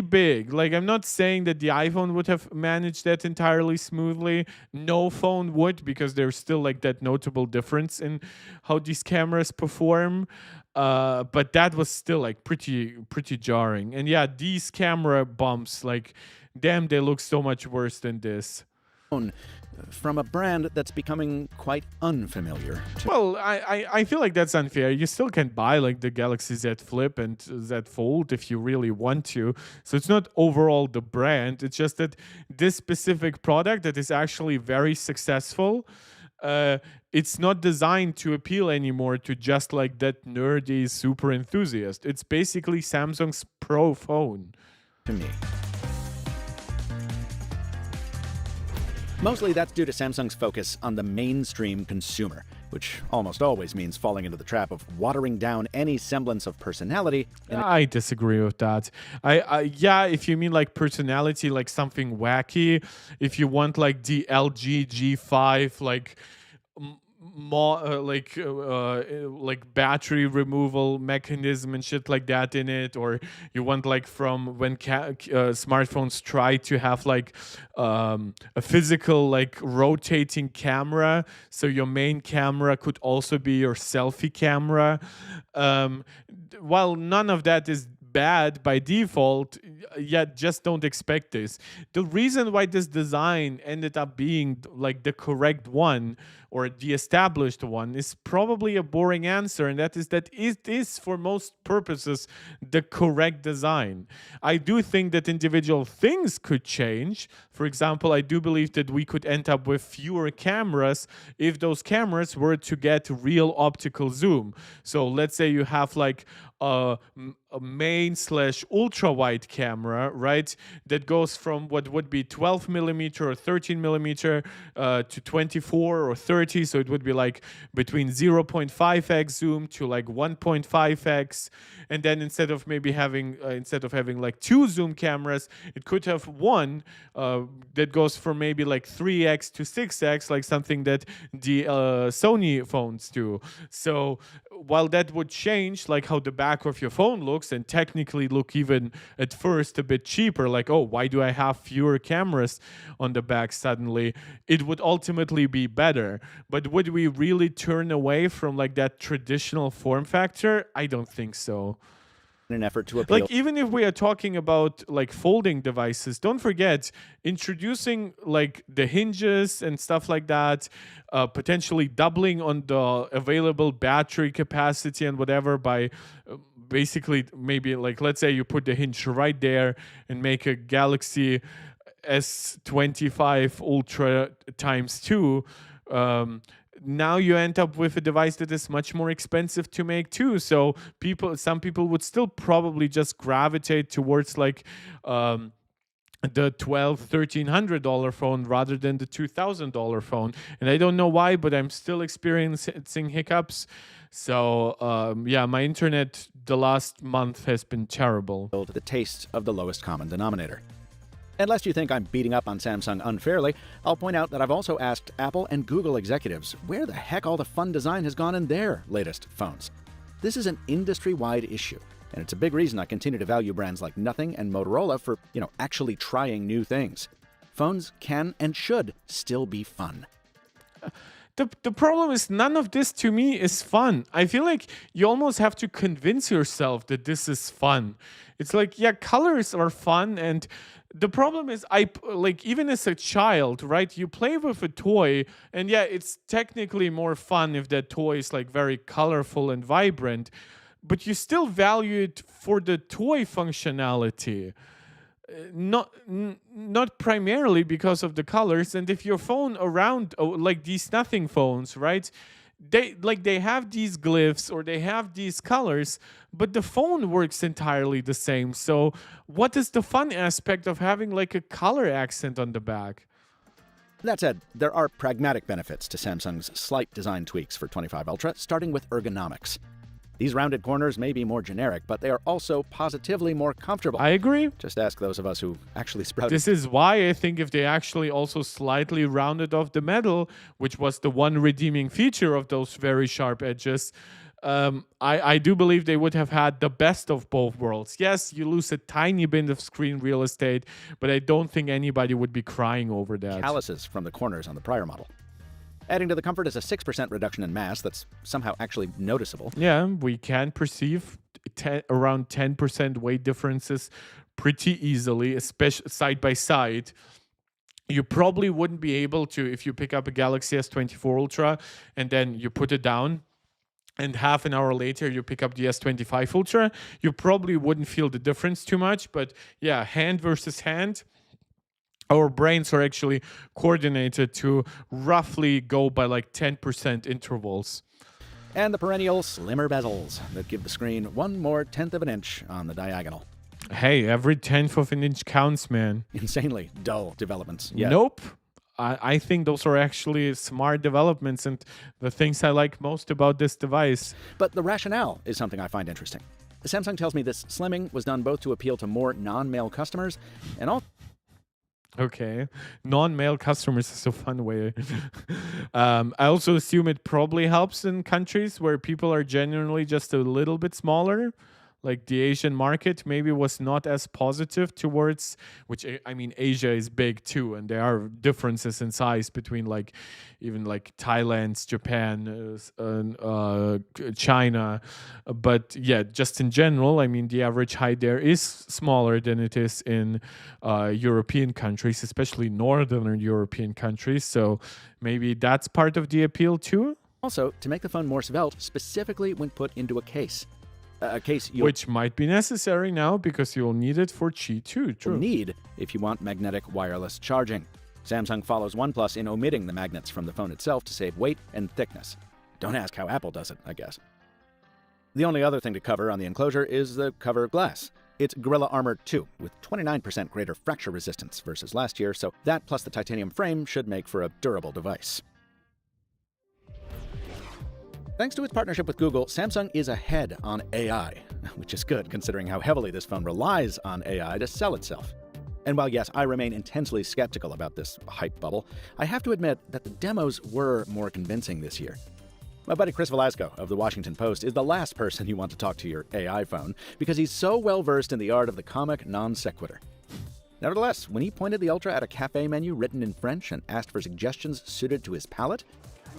big. Like, I'm not saying that the iPhone would have managed that entirely smoothly. No phone would, because there's still like that notable difference in how these cameras perform. But that was still like pretty jarring. And yeah, these camera bumps, like, damn, they look so much worse than this. From a brand that's becoming quite unfamiliar. Well, I feel like that's unfair. You still can buy like the Galaxy Z Flip and Z Fold if you really want to. So it's not overall the brand. It's just that this specific product that is actually very successful, it's not designed to appeal anymore to just like that nerdy super enthusiast. It's basically Samsung's Pro phone. To me. Mostly that's due to Samsung's focus on the mainstream consumer, which almost always means falling into the trap of watering down any semblance of personality. I disagree with that. Yeah, if you mean like personality, like something wacky, if you want like the LG G5, like like battery removal mechanism and shit like that in it, or you want like from when smartphones try to have like a physical like rotating camera, so your main camera could also be your selfie camera. While none of that is bad by default, yet just don't expect this. The reason why this design ended up being like the correct one or the established one is probably a boring answer, and that it is for most purposes the correct design. I do think that individual things could change. For example, I do believe that we could end up with fewer cameras if those cameras were to get real optical zoom. So let's say you have like a main / ultra wide camera, right? That goes from what would be 12 millimeter or 13 millimeter to 24 or 30. So it would be like between 0.5x zoom to like 1.5x. And then instead of having like two zoom cameras, it could have one that goes from maybe like 3x to 6x, like something that the Sony phones do. So while that would change like how the back of your phone looks and technically look even at first a bit cheaper, like, oh, why do I have fewer cameras on the back suddenly? It would ultimately be better. But would we really turn away from like that traditional form factor? I don't think so. In an effort to appeal. Like, even if we are talking about like folding devices, don't forget introducing like the hinges and stuff like that, potentially doubling on the available battery capacity and whatever by basically maybe like, let's say you put the hinge right there and make a Galaxy S25 Ultra ×2. Now you end up with a device that is much more expensive to make too. So some people would still probably just gravitate towards like the $1,200-$1,300 phone rather than the $2,000 phone. And I don't know why, but I'm still experiencing hiccups. So yeah, my internet the last month has been terrible. To the taste of the lowest common denominator. And lest you think I'm beating up on Samsung unfairly, I'll point out that I've also asked Apple and Google executives where the heck all the fun design has gone in their latest phones. This is an industry-wide issue, and it's a big reason I continue to value brands like Nothing and Motorola for, actually trying new things. Phones can and should still be fun. The problem is none of this to me is fun. I feel like you almost have to convince yourself that this is fun. It's like, yeah, colors are fun, and the problem is, even as a child, right, you play with a toy, and yeah, it's technically more fun if that toy is like very colorful and vibrant, but you still value it for the toy functionality. Not primarily because of the colors. And if your phone around, like these Nothing phones, right, they have these glyphs or they have these colors, but the phone works entirely the same. So what is the fun aspect of having like a color accent on the back? That said, there are pragmatic benefits to Samsung's slight design tweaks for 25 Ultra, starting with ergonomics. These rounded corners may be more generic, but they are also positively more comfortable. I agree. Just ask those of us who actually sprouted. This is why I think if they actually also slightly rounded off the metal, which was the one redeeming feature of those very sharp edges, I do believe they would have had the best of both worlds. Yes, you lose a tiny bit of screen real estate, but I don't think anybody would be crying over that. Calluses from the corners on the prior model. Adding to the comfort is a 6% reduction in mass that's somehow actually noticeable. Yeah, we can perceive around 10% weight differences pretty easily, especially side by side. You probably wouldn't be able to, if you pick up a Galaxy S24 Ultra and then you put it down, and half an hour later you pick up the S25 Ultra, you probably wouldn't feel the difference too much. But yeah, hand versus hand, our brains are actually coordinated to roughly go by like 10% intervals. And the perennial slimmer bezels that give the screen 1 more tenth of an inch on the diagonal. Hey, every 10th of an inch counts, man. Insanely dull developments. Yeah. Nope. I think those are actually smart developments and the things I like most about this device. But the rationale is something I find interesting. Samsung tells me this slimming was done both to appeal to more non-male customers and also Okay, non-male customers is a fun way. I also assume it probably helps in countries where people are genuinely just a little bit smaller. Like the Asian market maybe was not as positive towards, which I mean, Asia is big too, and there are differences in size between like even like Thailand, Japan, China. But yeah, just in general, I mean, the average height there is smaller than it is in European countries, especially Northern European countries. So maybe that's part of the appeal too. Also, to make the phone more svelte, specifically when put into a case. A case you'll Which might be necessary now because you'll need it for Qi too. True. need if you want magnetic wireless charging. Samsung follows OnePlus in omitting the magnets from the phone itself to save weight and thickness. Don't ask how Apple does it, I guess. The only other thing to cover on the enclosure is the cover glass. It's Gorilla Armor 2, with 29% greater fracture resistance versus last year, so that plus the titanium frame should make for a durable device. Thanks to its partnership with Google, Samsung is ahead on AI, which is good considering how heavily this phone relies on AI to sell itself. And while yes, I remain intensely skeptical about this hype bubble, I have to admit that the demos were more convincing this year. My buddy Chris Velasco of The Washington Post is the last person you want to talk to your AI phone because he's so well versed in the art of the comic non sequitur. Nevertheless, when he pointed the Ultra at a cafe menu written in French and asked for suggestions suited to his palate,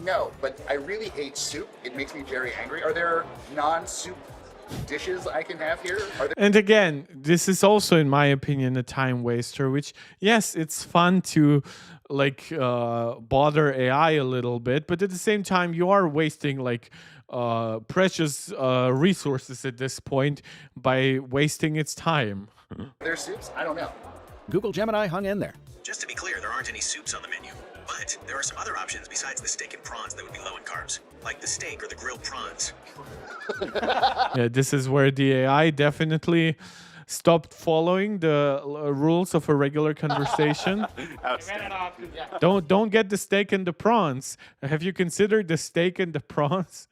No, but I really hate soup. It makes me very angry. Are there non-soup dishes I can have here? Are there- And again, this is also, in my opinion, a time waster, which, yes, it's fun to like bother AI a little bit, but at the same time, you are wasting like precious resources at this point by wasting its time. Are there soups? I don't know. Google Gemini hung in there. Just to be clear, there aren't any soups on the menu. But there are some other options besides the steak and prawns that would be low in carbs, like the steak or the grilled prawns. Yeah, this is where the AI definitely stopped following the rules of a regular conversation. Don't get the steak and the prawns. Have you considered the steak and the prawns?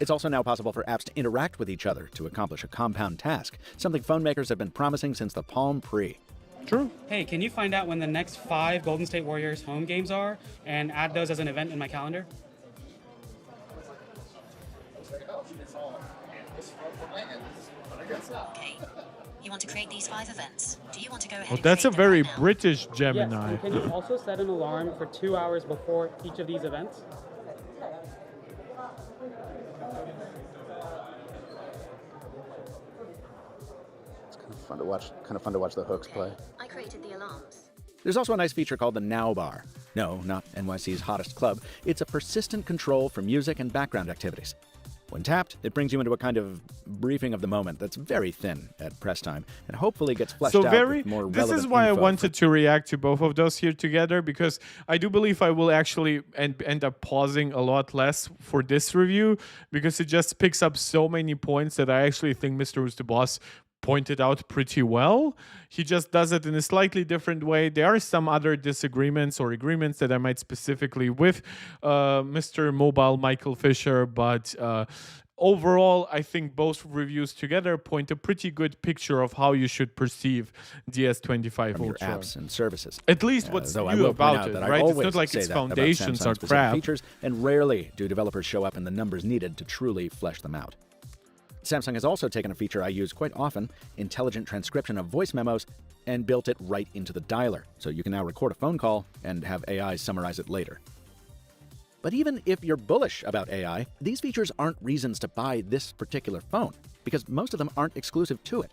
It's also now possible for apps to interact with each other to accomplish a compound task, something phone makers have been promising since the Palm Pre. True. Hey, can you find out when the next 5 Golden State Warriors home games are and add those as an event in my calendar? Okay. You want to create these 5 events? Do you want to go ahead Well, and that's a create them very right now? British Yes. Gemini. And can you also set an alarm for 2 hours before each of these events? It's kind of fun to watch the hooks play. I created the alarms. There's also a nice feature called the Now Bar. No, not NYC's hottest club. It's a persistent control for music and background activities. When tapped, it brings you into a kind of briefing of the moment that's very thin at press time and hopefully gets fleshed out with more relevant this is why I info wanted to react to both of those here together, because I do believe I will actually end up pausing a lot less for this review, because it just picks up so many points that I actually think Mrwhosetheboss pointed out pretty well. He just does it in a slightly different way. There are some other disagreements or agreements that I might specifically with MrMobile Michael Fisher, but overall, I think both reviews together point a pretty good picture of how you should perceive the S25 from your Ultra. apps and services. At least what's Though I new will point about out it, that I right? It's always not like say its that about foundations are Samsung-specific crap. features, and rarely do developers show up in the numbers needed to truly flesh them out. Samsung has also taken a feature I use quite often, intelligent transcription of voice memos, and built it right into the dialer, so you can now record a phone call and have AI summarize it later. But even if you're bullish about AI, these features aren't reasons to buy this particular phone, because most of them aren't exclusive to it.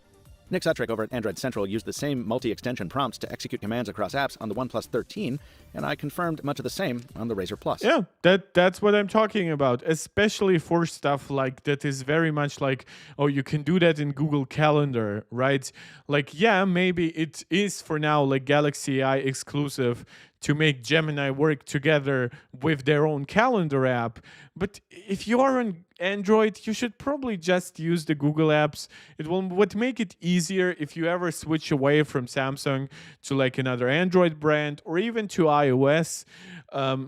Nick Sutrick over at Android Central used the same multi-extension prompts to execute commands across apps on the OnePlus 13, and I confirmed much of the same on the Razr Plus. Yeah, that's what I'm talking about, especially for stuff like that is very much like, oh, you can do that in Google Calendar, right? Like, yeah, maybe it is for now like Galaxy AI exclusive to make Gemini work together with their own calendar app. But if you are on Android, you should probably just use the Google apps. It would make it easier if you ever switch away from Samsung to like another Android brand or even to iOS.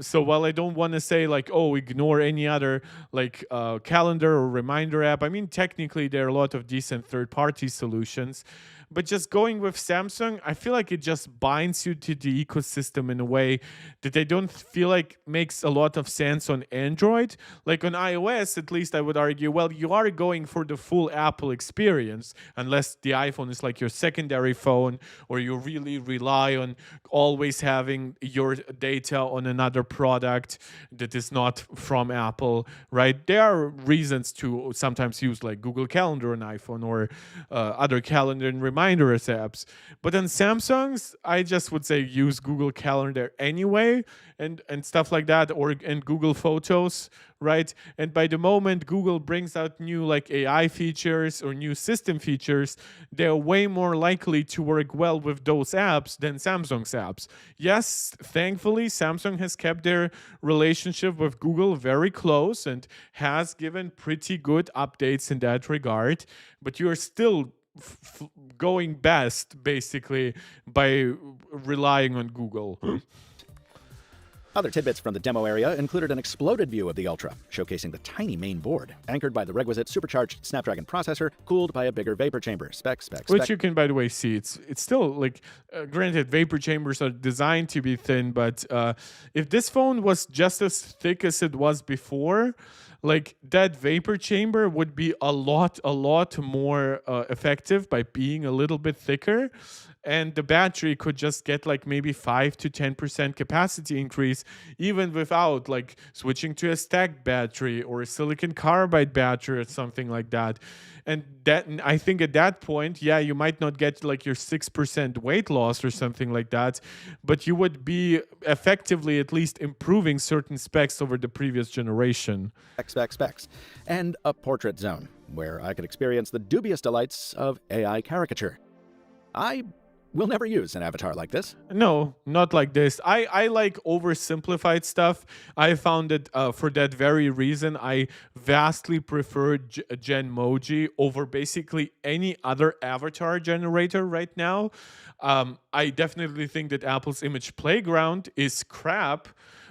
So while I don't want to say like, oh, ignore any other like calendar or reminder app, I mean, technically there are a lot of decent third-party solutions. But just going with Samsung, I feel like it just binds you to the ecosystem in a way that I don't feel like makes a lot of sense on Android. Like on iOS, at least I would argue, well, you are going for the full Apple experience, unless the iPhone is like your secondary phone or you really rely on always having your data on another product that is not from Apple, right? There are reasons to sometimes use like Google Calendar on iPhone or other calendar and reminder apps. But on Samsung's, I just would say use Google Calendar anyway and stuff like that, and Google Photos, right? And by the moment Google brings out new like AI features or new system features, they're way more likely to work well with those apps than Samsung's apps. Yes, thankfully, Samsung has kept their relationship with Google very close and has given pretty good updates in that regard, but you're still going best basically by relying on Google. Other tidbits from the demo area included an exploded view of the Ultra, showcasing the tiny main board, anchored by the requisite supercharged Snapdragon processor, cooled by a bigger vapor chamber. Which you can, by the way, see. It's still, like, granted, vapor chambers are designed to be thin, but if this phone was just as thick as it was before, like, that vapor chamber would be a lot more effective by being a little bit thicker. And the battery could just get like maybe 5 to 10% capacity increase, even without like switching to a stacked battery or a silicon carbide battery or something like that. And that, I think at that point, yeah, you might not get like your 6% weight loss or something like that, but you would be effectively at least improving certain specs over the previous generation. Specs. And a portrait zone, where I could experience the dubious delights of AI caricature. I will never use an avatar like this. No, not like this. I like oversimplified stuff. I found that for that very reason, I vastly prefer Genmoji over basically any other avatar generator right now. I definitely think that Apple's Image Playground is crap,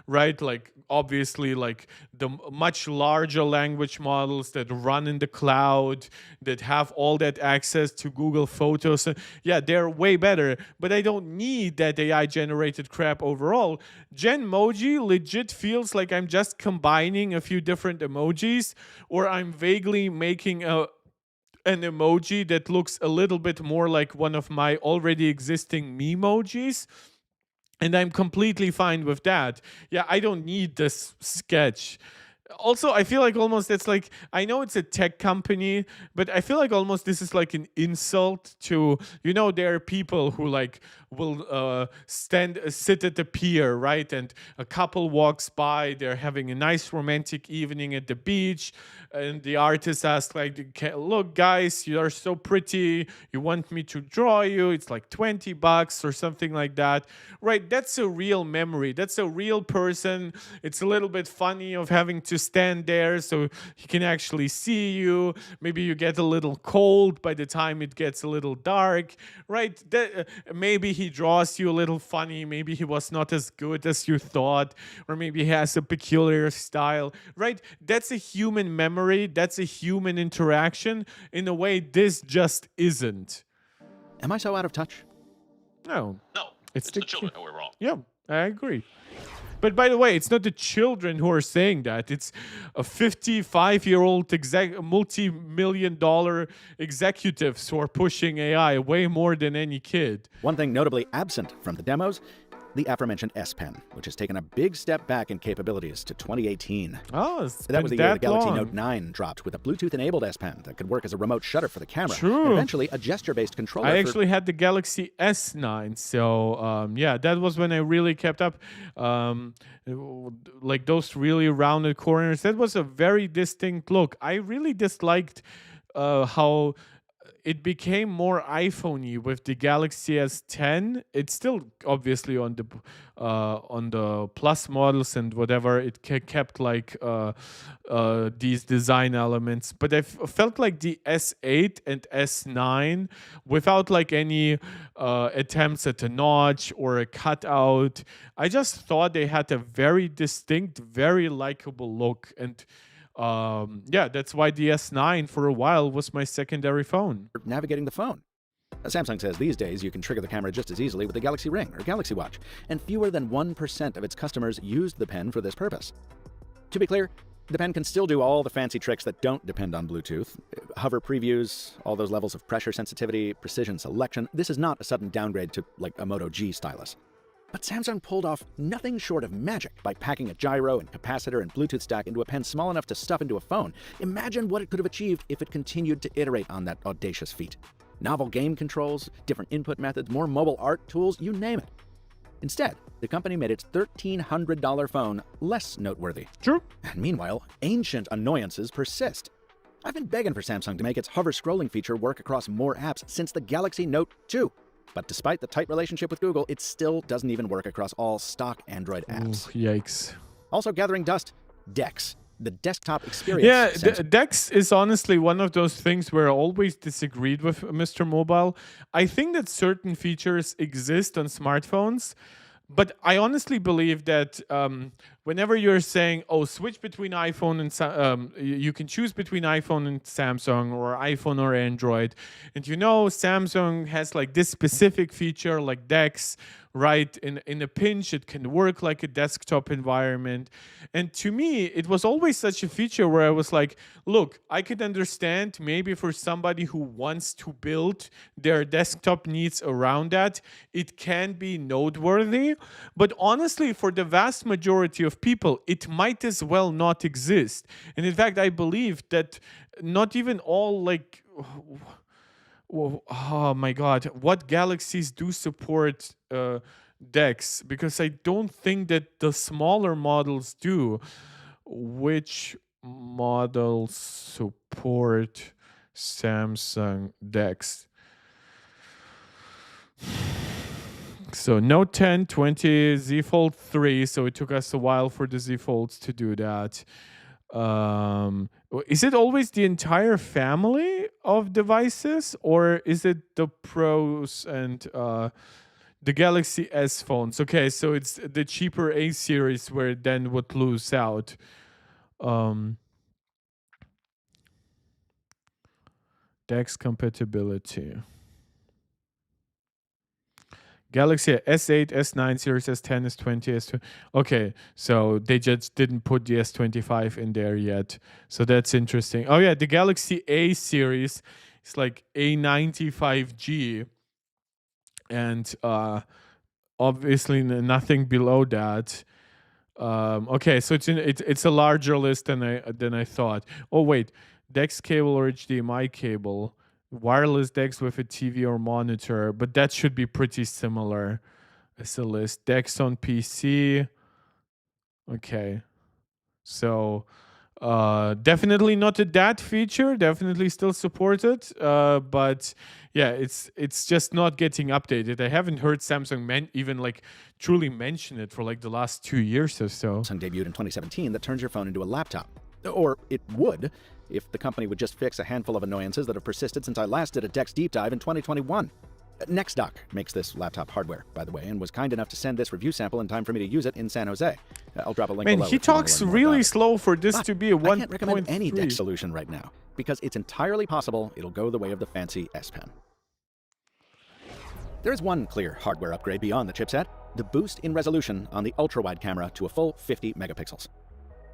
right? Like, obviously, like the much larger language models that run in the cloud, that have all that access to Google Photos, yeah, they're way better, but I don't need that AI generated crap overall. Genmoji legit feels like I'm just combining a few different emojis, or I'm vaguely making an emoji that looks a little bit more like one of my already existing memojis. And I'm completely fine with that. Yeah, I don't need this sketch. Also, I feel like almost it's like, I know it's a tech company, but I feel like almost this is like an insult to, you know, there are people who like will sit at the pier, right? And a couple walks by, they're having a nice romantic evening at the beach, and the artist asks like, look guys, you are so pretty, you want me to draw you, it's like $20 or something like that, right? That's a real memory, that's a real person. It's a little bit funny of having to stand there so he can actually see you. Maybe you get a little cold by the time it gets a little dark, right? Maybe he draws you a little funny, maybe he was not as good as you thought, or maybe he has a peculiar style, right? That's a human memory, that's a human interaction. In a way, this just isn't. Am I so out of touch? No. No, it's the children who are wrong. Yeah, I agree. But by the way, it's not the children who are saying that. It's a 55-year-old multi-million-dollar executives who are pushing AI way more than any kid. One thing notably absent from the demos, the aforementioned S Pen, which has taken a big step back in capabilities to 2018. Oh, that was the year the Galaxy Note 9 dropped with a Bluetooth-enabled S Pen that could work as a remote shutter for the camera. True. And eventually, a gesture-based controller. I actually had the Galaxy S9, so yeah, that was when I really kept up. Like those really rounded corners. That was a very distinct look. I really disliked how it became more iPhone-y with the Galaxy S10. It's still obviously on the Plus models and whatever. It kept like these design elements, but I felt like the S8 and S9, without like any attempts at a notch or a cutout, I just thought they had a very distinct, very likable look. And yeah, that's why the S9 for a while was my secondary phone. Navigating the phone. Samsung says these days you can trigger the camera just as easily with the Galaxy Ring or Galaxy Watch, and fewer than 1% of its customers used the pen for this purpose. To be clear, the pen can still do all the fancy tricks that don't depend on Bluetooth. Hover previews, all those levels of pressure sensitivity, precision selection. This is not a sudden downgrade to like a Moto G stylus. But Samsung pulled off nothing short of magic by packing a gyro and capacitor and Bluetooth stack into a pen small enough to stuff into a phone. Imagine what it could have achieved if it continued to iterate on that audacious feat. Novel game controls, different input methods, more mobile art tools, you name it. Instead, the company made its $1,300 phone less noteworthy. True. And meanwhile, ancient annoyances persist. I've been begging for Samsung to make its hover scrolling feature work across more apps since the Galaxy Note 2. But despite the tight relationship with Google, it still doesn't even work across all stock Android apps. Ooh, yikes. Also gathering dust, DeX, the desktop experience. Yeah, DeX is honestly one of those things where I always disagreed with MrMobile. I think that certain features exist on smartphones, but I honestly believe that whenever you're saying, oh, switch between iPhone and you can choose between iPhone and Samsung or iPhone or Android. And you know, Samsung has like this specific feature like DeX, right? In a pinch, it can work like a desktop environment. And to me, it was always such a feature where I was like, look, I could understand maybe for somebody who wants to build their desktop needs around that, it can be noteworthy. But honestly, for the vast majority of people, it might as well not exist. And in fact, I believe that not even all like... Oh my god, what Galaxies do support DeX? Because I don't think that the smaller models do. Which models support Samsung DeX? So Note 10, 20, Z Fold 3. So it took us a while for the Z Folds to do that. Is it always the entire family of devices, or is it the Pros and the Galaxy S phones? Okay, so it's the cheaper A series where it then would lose out. DeX compatibility. Galaxy S8, S9 series, S10, S20, S20. Okay, so they just didn't put the S25 in there yet. So that's interesting. Oh yeah, the Galaxy A series is like A95G. And obviously nothing below that. Okay, so it's a larger list than I thought. Oh wait, DeX cable or HDMI cable. Wireless DeX with a TV or monitor, but that should be pretty similar as a list. DeX on PC. Okay. So definitely not a DAT feature, definitely still supported. But yeah, it's just not getting updated. I haven't heard Samsung even like truly mention it for like the last 2 years or so. Samsung debuted in 2017 that turns your phone into a laptop. Or it would, if the company would just fix a handful of annoyances that have persisted since I last did a DeX deep dive in 2021. NextDock makes this laptop hardware, by the way, and was kind enough to send this review sample in time for me to use it in San Jose. I'll drop a link below. Man, he talks really slow for this to be a 1.3. I can't recommend any DeX solution right now, because it's entirely possible it'll go the way of the fancy S Pen. There is one clear hardware upgrade beyond the chipset, the boost in resolution on the ultra-wide camera to a full 50 megapixels.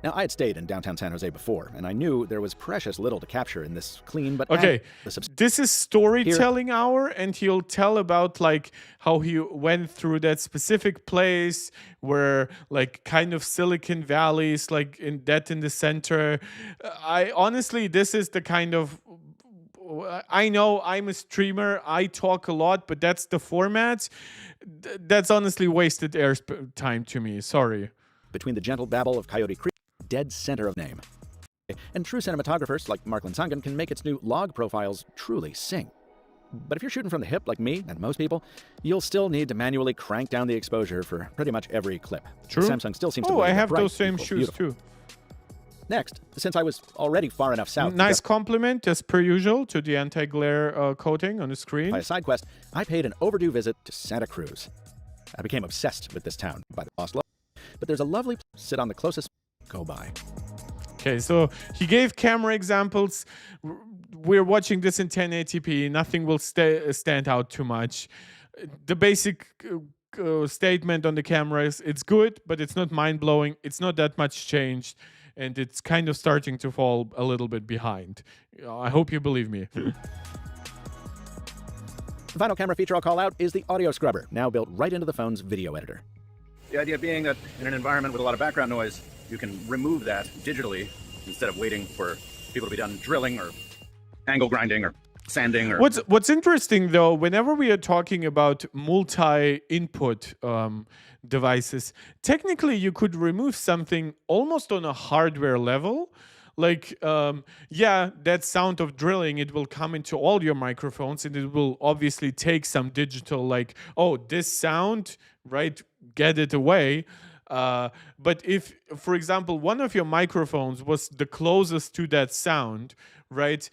Now, I had stayed in downtown San Jose before, and I knew there was precious little to capture in this clean but... Okay, this is storytelling hour, and he'll tell about like how he went through that specific place where like kind of Silicon Valley is like in the center. I honestly, this is the kind of... I know I'm a streamer, I talk a lot, but that's the format. That's honestly wasted air time to me, sorry. Between the gentle babble of Coyote Creek, dead center of name. and true cinematographers like Mark Lansangan can make its new log profiles truly sing. But if you're shooting from the hip like me and most people, you'll still need to manually crank down the exposure for pretty much every clip. True. Samsung still seems to Oh, believe I that have bright those same equals shoes beautiful. too. Next, since I was already far enough south Nice compliment, as per usual, to the anti-glare coating on the screen. by a side quest, I paid an overdue visit to Santa Cruz. I became obsessed with this town by the lost love, but there's a lovely place to sit on the closest go by. Okay, so he gave camera examples. We're watching this in 1080p. Nothing will stand out too much. The basic statement on the camera is it's good, but it's not mind-blowing. It's not that much changed, and it's kind of starting to fall a little bit behind. I hope you believe me. The final camera feature I'll call out is the audio scrubber, now built right into the phone's video editor. The idea being that in an environment with a lot of background noise, you can remove that digitally instead of waiting for people to be done drilling or angle grinding or sanding. Or What's interesting though, whenever we are talking about multi-input devices, technically you could remove something almost on a hardware level. Like, yeah, that sound of drilling, it will come into all your microphones, and it will obviously take some digital, like, oh, this sound, right, get it away. But if, for example, one of your microphones was the closest to that sound, right,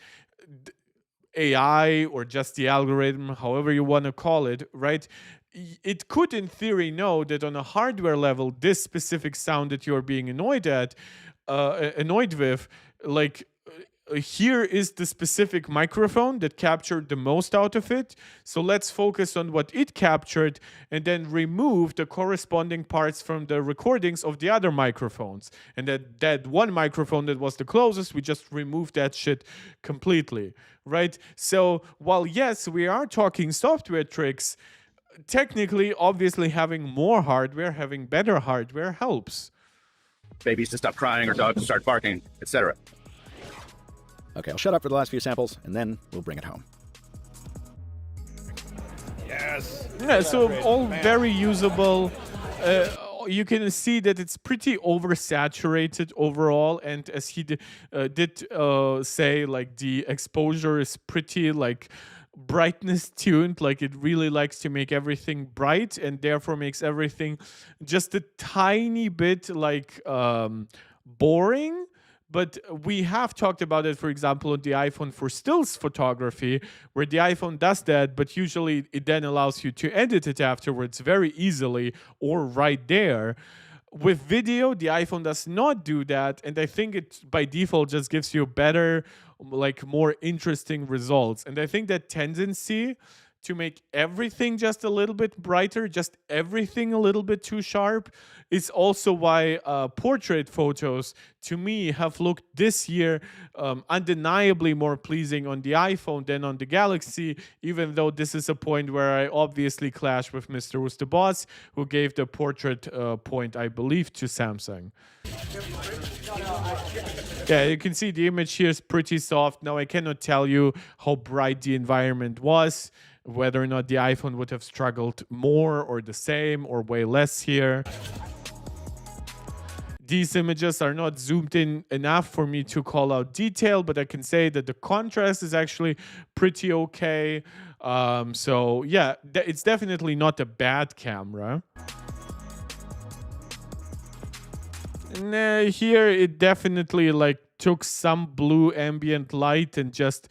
AI or just the algorithm, however you want to call it, right, it could in theory know that on a hardware level, this specific sound that you're being annoyed with, like, here is the specific microphone that captured the most out of it. So let's focus on what it captured and then remove the corresponding parts from the recordings of the other microphones. And that one microphone that was the closest, we just removed that shit completely, right? So while yes, we are talking software tricks, technically, obviously having more hardware, having better hardware helps. babies to stop crying or dogs to start barking, etc. Okay, I'll shut up for the last few samples, and then we'll bring it home. Yes. Yeah, so all very usable. You can see that it's pretty oversaturated overall, and as he did say, like, the exposure is pretty, like, brightness tuned. Like, it really likes to make everything bright, and therefore makes everything just a tiny bit, like, boring. But we have talked about it, for example, on the iPhone for stills photography, where the iPhone does that, but usually it then allows you to edit it afterwards very easily or right there. With video, the iPhone does not do that, and I think it by default just gives you better, like, more interesting results. And I think that tendency to make everything just a little bit brighter, just everything a little bit too sharp, is also why portrait photos, to me, have looked this year undeniably more pleasing on the iPhone than on the Galaxy, even though this is a point where I obviously clash with Mrwhosetheboss, who gave the portrait point, I believe, to Samsung. Yeah, you can see the image here is pretty soft. Now, I cannot tell you how bright the environment was, whether or not the iPhone would have struggled more or the same or way less here. These images are not zoomed in enough for me to call out detail, but I can say that the contrast is actually pretty okay. So yeah, it's definitely not a bad camera. And here it definitely, like, took some blue ambient light and just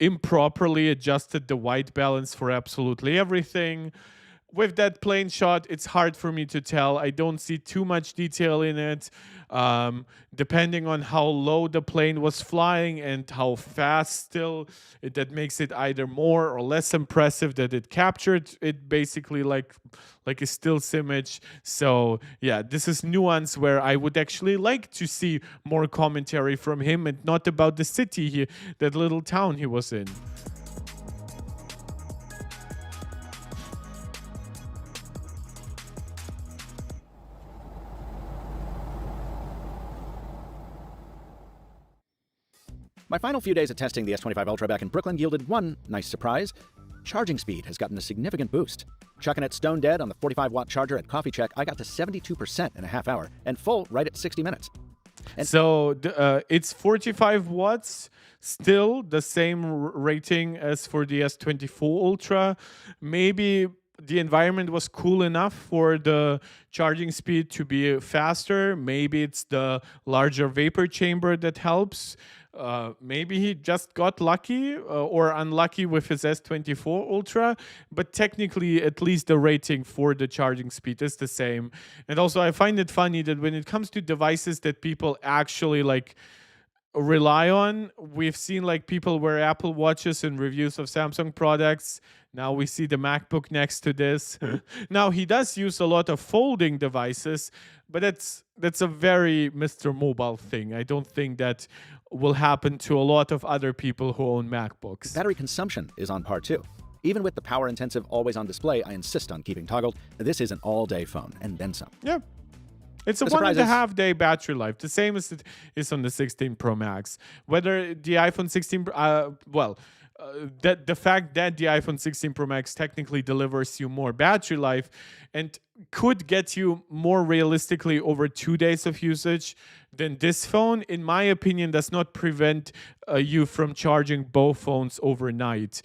improperly adjusted the white balance for absolutely everything. With that plane shot, it's hard for me to tell. I don't see too much detail in it. Depending on how low the plane was flying and how fast still, that makes it either more or less impressive that it captured it basically like a stills image. So yeah, this is nuance where I would actually like to see more commentary from him and not about the city, that little town he was in. My final few days of testing the S25 Ultra back in Brooklyn yielded one nice surprise. Charging speed has gotten a significant boost. Chucking it stone dead on the 45-watt charger at Coffee Check, I got to 72% in a half hour, and full right at 60 minutes. So it's 45 watts, still the same rating as for the S24 Ultra. Maybe the environment was cool enough for the charging speed to be faster. Maybe it's the larger vapor chamber that helps. Maybe he just got lucky or unlucky with his S24 Ultra, but technically at least the rating for the charging speed is the same. And also I find it funny that when it comes to devices that people actually like rely on, we've seen like people wear Apple Watches in reviews of Samsung products. Now we see the MacBook next to this. Now he does use a lot of folding devices, but that's a very MrMobile thing. I don't think that will happen to a lot of other people who own MacBooks. Battery consumption is on par too. Even with the power-intensive always-on display I insist on keeping toggled, this is an all-day phone, and then some. Yeah. It's a The surprise 1.5 day battery life, the same as it is on the 16 Pro Max. Whether the iPhone 16, the fact that the iPhone 16 Pro Max technically delivers you more battery life and could get you more realistically over 2 days of usage than this phone, in my opinion, does not prevent you from charging both phones overnight.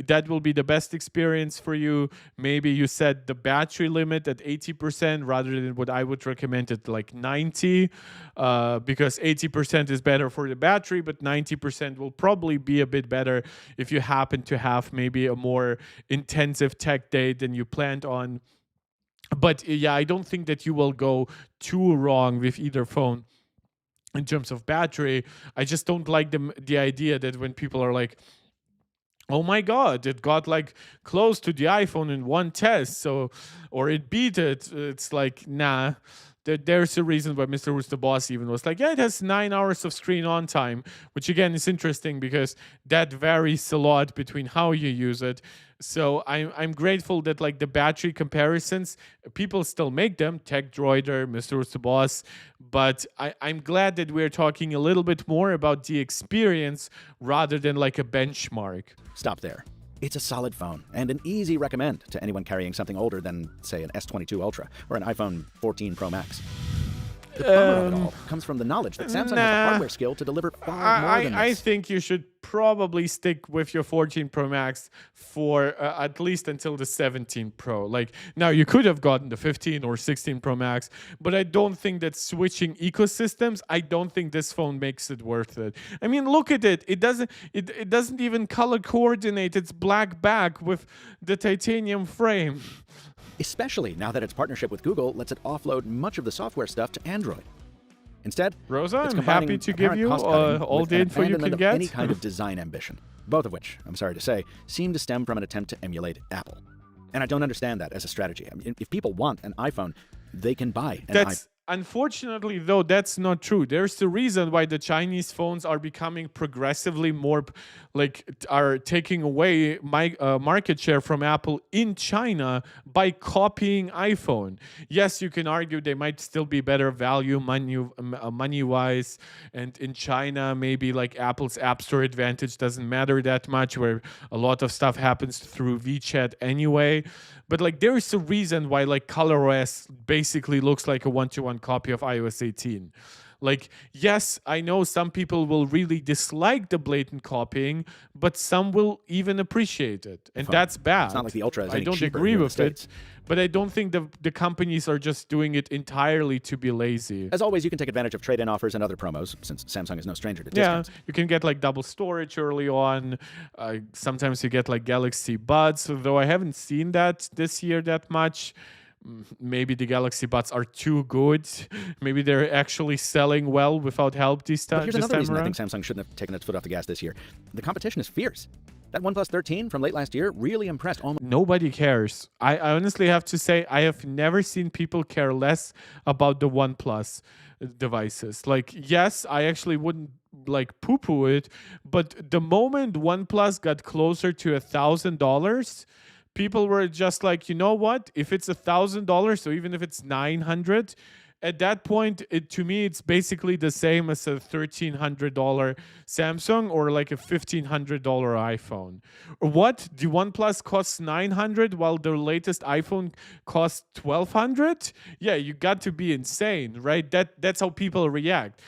That will be the best experience for you. Maybe you set the battery limit at 80% rather than what I would recommend at like 90, because 80% is better for the battery, but 90% will probably be a bit better if you happen to have maybe a more intensive tech day than you planned on. But yeah, I don't think that you will go too wrong with either phone in terms of battery. I just don't like the idea that when people are like, oh my God, it got like close to the iPhone in one test, so, or it beat it. It's like, nah. There's a reason why Mrwhosetheboss even was like, yeah, it has 9 hours of screen on time, which again is interesting because that varies a lot between how you use it. So I'm grateful that like the battery comparisons, people still make them, TechDroider, Mrwhosetheboss, but I'm glad that we're talking a little bit more about the experience rather than like a benchmark. Stop there. It's a solid phone and an easy recommend to anyone carrying something older than, say, an S22 Ultra or an iPhone 14 Pro Max. The bummer of it all comes from the knowledge that Samsung has the hardware skill to deliver far more than this. I think you should probably stick with your 14 Pro Max for at least until the 17 Pro. Like, now you could have gotten the 15 or 16 Pro Max, but I don't think that switching ecosystems, I don't think this phone makes it worth it. I mean, look at it. It doesn't even color coordinate. It's black back with the titanium frame. Especially now that its partnership with Google lets it offload much of the software stuff to Android. Instead, Rosa, it's I'm happy to give you all the info you can get. Any kind of design ambition, both of which, I'm sorry to say, seem to stem from an attempt to emulate Apple. And I don't understand that as a strategy. I mean, if people want an iPhone, they can buy an iPhone. Unfortunately, though, that's not true. There's the reason why the Chinese phones are becoming progressively more, like, are taking away market share from Apple in China by copying iPhone. Yes, you can argue they might still be better value money-wise, and in China, maybe like Apple's App Store advantage doesn't matter that much, where a lot of stuff happens through WeChat anyway. But like, there is a reason why like ColorOS basically looks like a one-to-one copy of iOS 18. Like, yes, I know some people will really dislike the blatant copying, but some will even appreciate it, and that's bad. It's not like the Ultra is I any don't cheaper agree here in with the it, States. but I don't think the companies are just doing it entirely to be lazy. As always, you can take advantage of trade-in offers and other promos, since Samsung is no stranger to discounts. Yeah, you can get like double storage early on. Sometimes you get like Galaxy Buds, though I haven't seen that this year that much. Maybe the Galaxy Buds are too good. Maybe they're actually selling well without help this time. But here's another reason I think Samsung shouldn't have taken its foot off the gas this year. The competition is fierce. That OnePlus 13 from late last year really impressed almost. Nobody cares. I honestly have to say, I have never seen people care less about the OnePlus devices. Like, yes, I actually wouldn't like poo-poo it, but the moment OnePlus got closer to $1,000, people were just like, you know what? If it's $1,000, so even if it's 900, at that point, to me, it's basically the same as a $1,300 Samsung or like a $1,500 iPhone. Or what? The OnePlus costs $900 while the latest iPhone costs $1,200? Yeah, you got to be insane, right? That's how people react.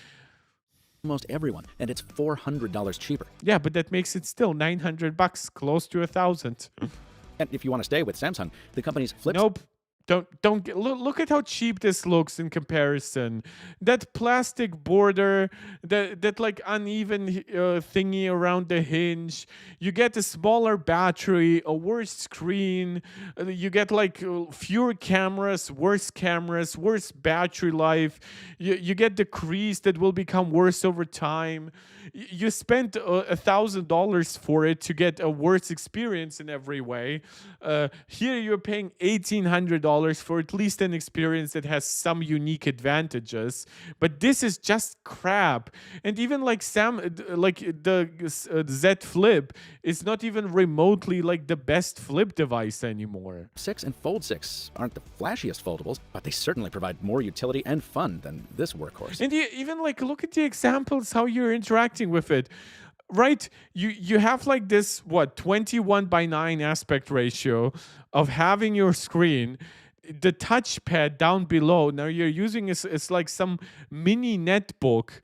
Almost everyone, and it's $400 cheaper. Yeah, but that makes it still $900, close to $1,000. And if you want to stay with Samsung, the company's flip. Nope. Look at how cheap this looks in comparison. That plastic border, that like uneven thingy around the hinge. You get a smaller battery, a worse screen. You get like fewer cameras, worse battery life. You get the crease that will become worse over time. You spent $1,000 for it to get a worse experience in every way. Here you're paying $1,800 for at least an experience that has some unique advantages, but this is just crap. And even like the Z Flip is not even remotely like the best flip device anymore. 6 and Fold 6 aren't the flashiest foldables, but they certainly provide more utility and fun than this workhorse. And even like look at the examples, how you're interacting with it. Right, you have like this 21:9 aspect ratio of having your screen, the touchpad down below. Now you're using it's like some mini netbook,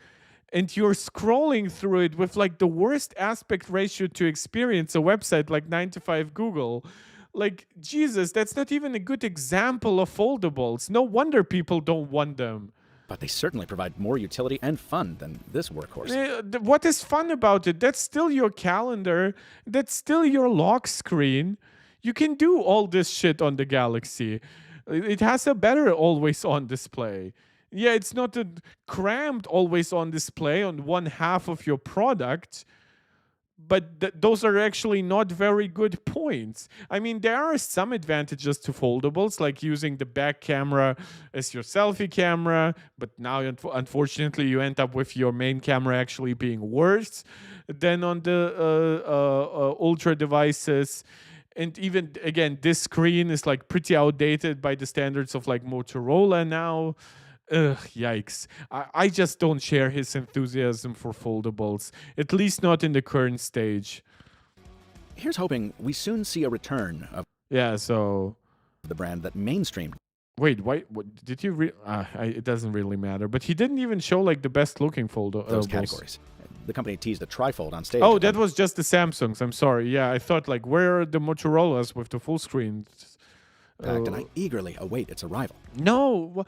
and you're scrolling through it with like the worst aspect ratio to experience a website like 9 to 5 Google. Like, Jesus, that's not even a good example of foldables. No wonder people don't want them. But they certainly provide more utility and fun than this workhorse. What is fun about it? That's still your calendar. That's still your lock screen. You can do all this shit on the Galaxy. It has a better always-on display. Yeah, it's not a cramped always-on display on one half of your product, but those are actually not very good points. I mean, there are some advantages to foldables, like using the back camera as your selfie camera, but now, unfortunately, you end up with your main camera actually being worse than on the Ultra devices. And even, again, this screen is like pretty outdated by the standards of like Motorola now. Ugh, yikes. I just don't share his enthusiasm for foldables, at least not in the current stage. Here's hoping we soon see a return of the brand that mainstreamed. Wait, what did you it doesn't really matter, but he didn't even show like the best looking foldables. Those categories. The company teased a trifold on stage. Oh, that was just the Samsungs. I'm sorry. Yeah, I thought like, where are the Motorola's with the full screen? And I eagerly await its arrival. No,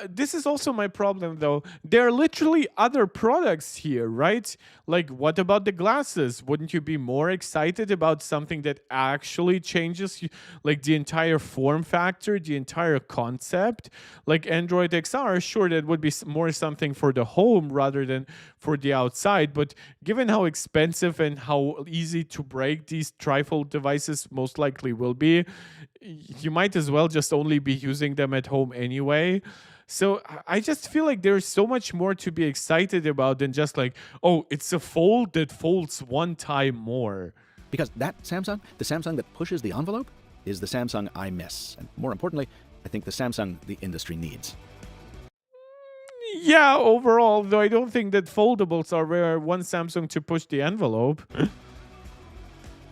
this is also my problem, though. There are literally other products here, right? Like, what about the glasses? Wouldn't you be more excited about something that actually changes, like, the entire form factor, the entire concept? Like Android XR, sure, that would be more something for the home rather than for the outside. But given how expensive and how easy to break these trifold devices most likely will be, you might as well just only be using them at home anyway. So I just feel like there's so much more to be excited about than just like, oh, it's a fold that folds one time more. Because that Samsung, the Samsung that pushes the envelope, is the Samsung I miss. And more importantly, I think the Samsung the industry needs. Yeah, overall, though I don't think that foldables are where one Samsung to push the envelope.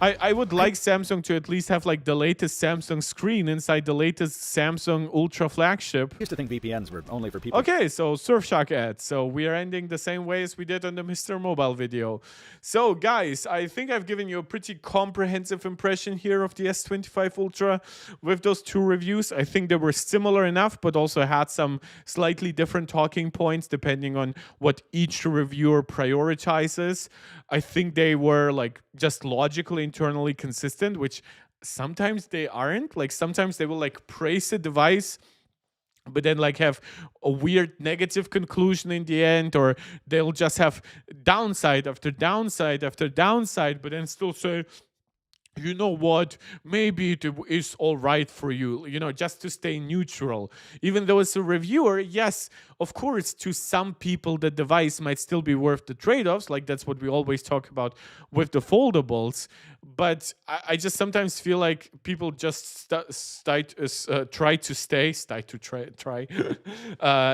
I would like Samsung to at least have like the latest Samsung screen inside the latest Samsung Ultra flagship. I used to think VPNs were only for people. Okay, so Surfshark ads. So we are ending the same way as we did on the MrMobile video. So guys, I think I've given you a pretty comprehensive impression here of the S25 Ultra with those two reviews. I think they were similar enough, but also had some slightly different talking points depending on what each reviewer prioritizes. I think they were like just logically internally consistent, which sometimes they aren't. Like sometimes they will like praise a device but then like have a weird negative conclusion in the end, or they'll just have downside after downside after downside, but then still say, you know what, maybe it is all right for you, you know, just to stay neutral. Even though as a reviewer, yes, Of course, to some people, the device might still be worth the trade-offs. Like that's what we always talk about with the foldables. But I just sometimes feel like people just try to stay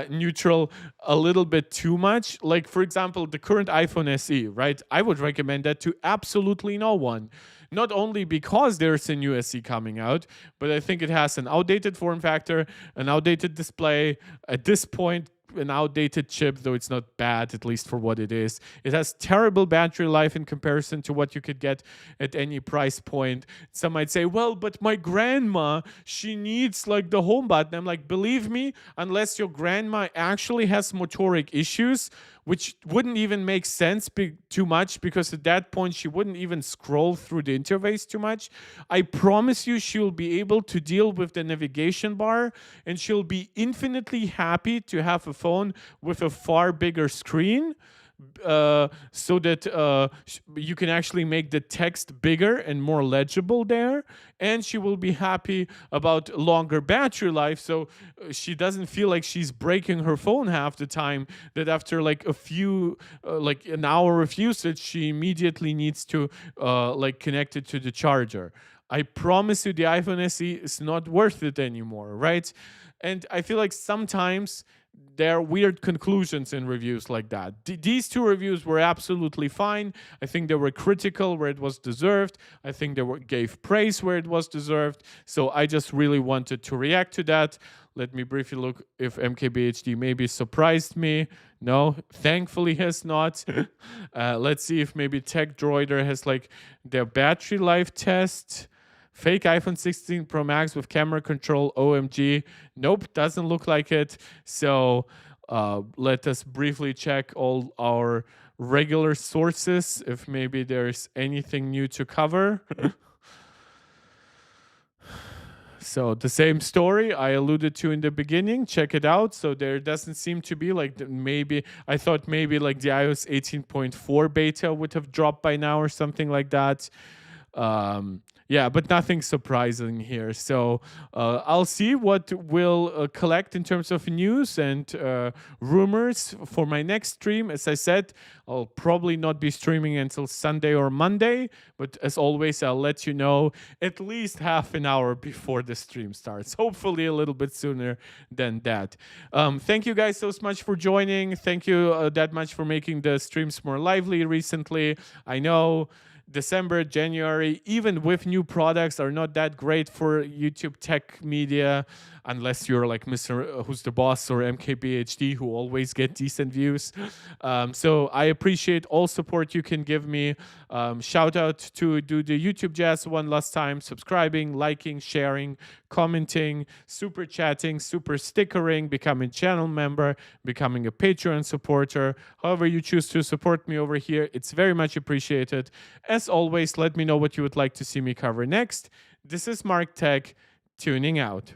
neutral a little bit too much. Like, for example, the current iPhone SE, right? I would recommend that to absolutely no one. Not only because there's a new SE coming out, but I think it has an outdated form factor, an outdated display. At this point, an outdated chip, though it's not bad, at least for what it is. It has terrible battery life in comparison to what you could get at any price point. Some might say, well, but my grandma, she needs like the home button. I'm like, believe me, unless your grandma actually has motoric issues, which wouldn't even make sense too much, because at that point she wouldn't even scroll through the interface too much. I promise you she'll be able to deal with the navigation bar, and she'll be infinitely happy to have a phone with a far bigger screen, so that you can actually make the text bigger and more legible there. And she will be happy about longer battery life, so she doesn't feel like she's breaking her phone half the time, that after like a few like an hour of usage she immediately needs to like connect it to the charger. I promise you the iPhone SE is not worth it anymore, right? And I feel like sometimes there are weird conclusions in reviews like that. These two reviews were absolutely fine. I think they were critical where it was deserved. I think they gave praise where it was deserved. So I just really wanted to react to that. Let me briefly look if MKBHD maybe surprised me. No, thankfully has not. Let's see if maybe Tech Droider has like their battery life test. Fake iPhone 16 Pro Max with camera control, OMG. Nope, doesn't look like it. So let us briefly check all our regular sources, if maybe there's anything new to cover. So the same story I alluded to in the beginning, check it out. So there doesn't seem to be like I thought maybe like the iOS 18.4 beta would have dropped by now or something like that. Yeah, but nothing surprising here. So I'll see what we'll collect in terms of news and rumors for my next stream. As I said, I'll probably not be streaming until Sunday or Monday. But as always, I'll let you know at least half an hour before the stream starts. Hopefully a little bit sooner than that. Thank you guys so much for joining. Thank you that much for making the streams more lively recently. I know December, January, even with new products, are not that great for YouTube tech media, unless you're like Mrwhosetheboss or MKBHD, who always get decent views. So I appreciate all support you can give me. Shout out to do the YouTube jazz one last time: subscribing, liking, sharing, commenting, super chatting, super stickering, becoming channel member, becoming a Patreon supporter. However you choose to support me over here, it's very much appreciated. As always, let me know what you would like to see me cover next. This is Mark Tech, tuning out.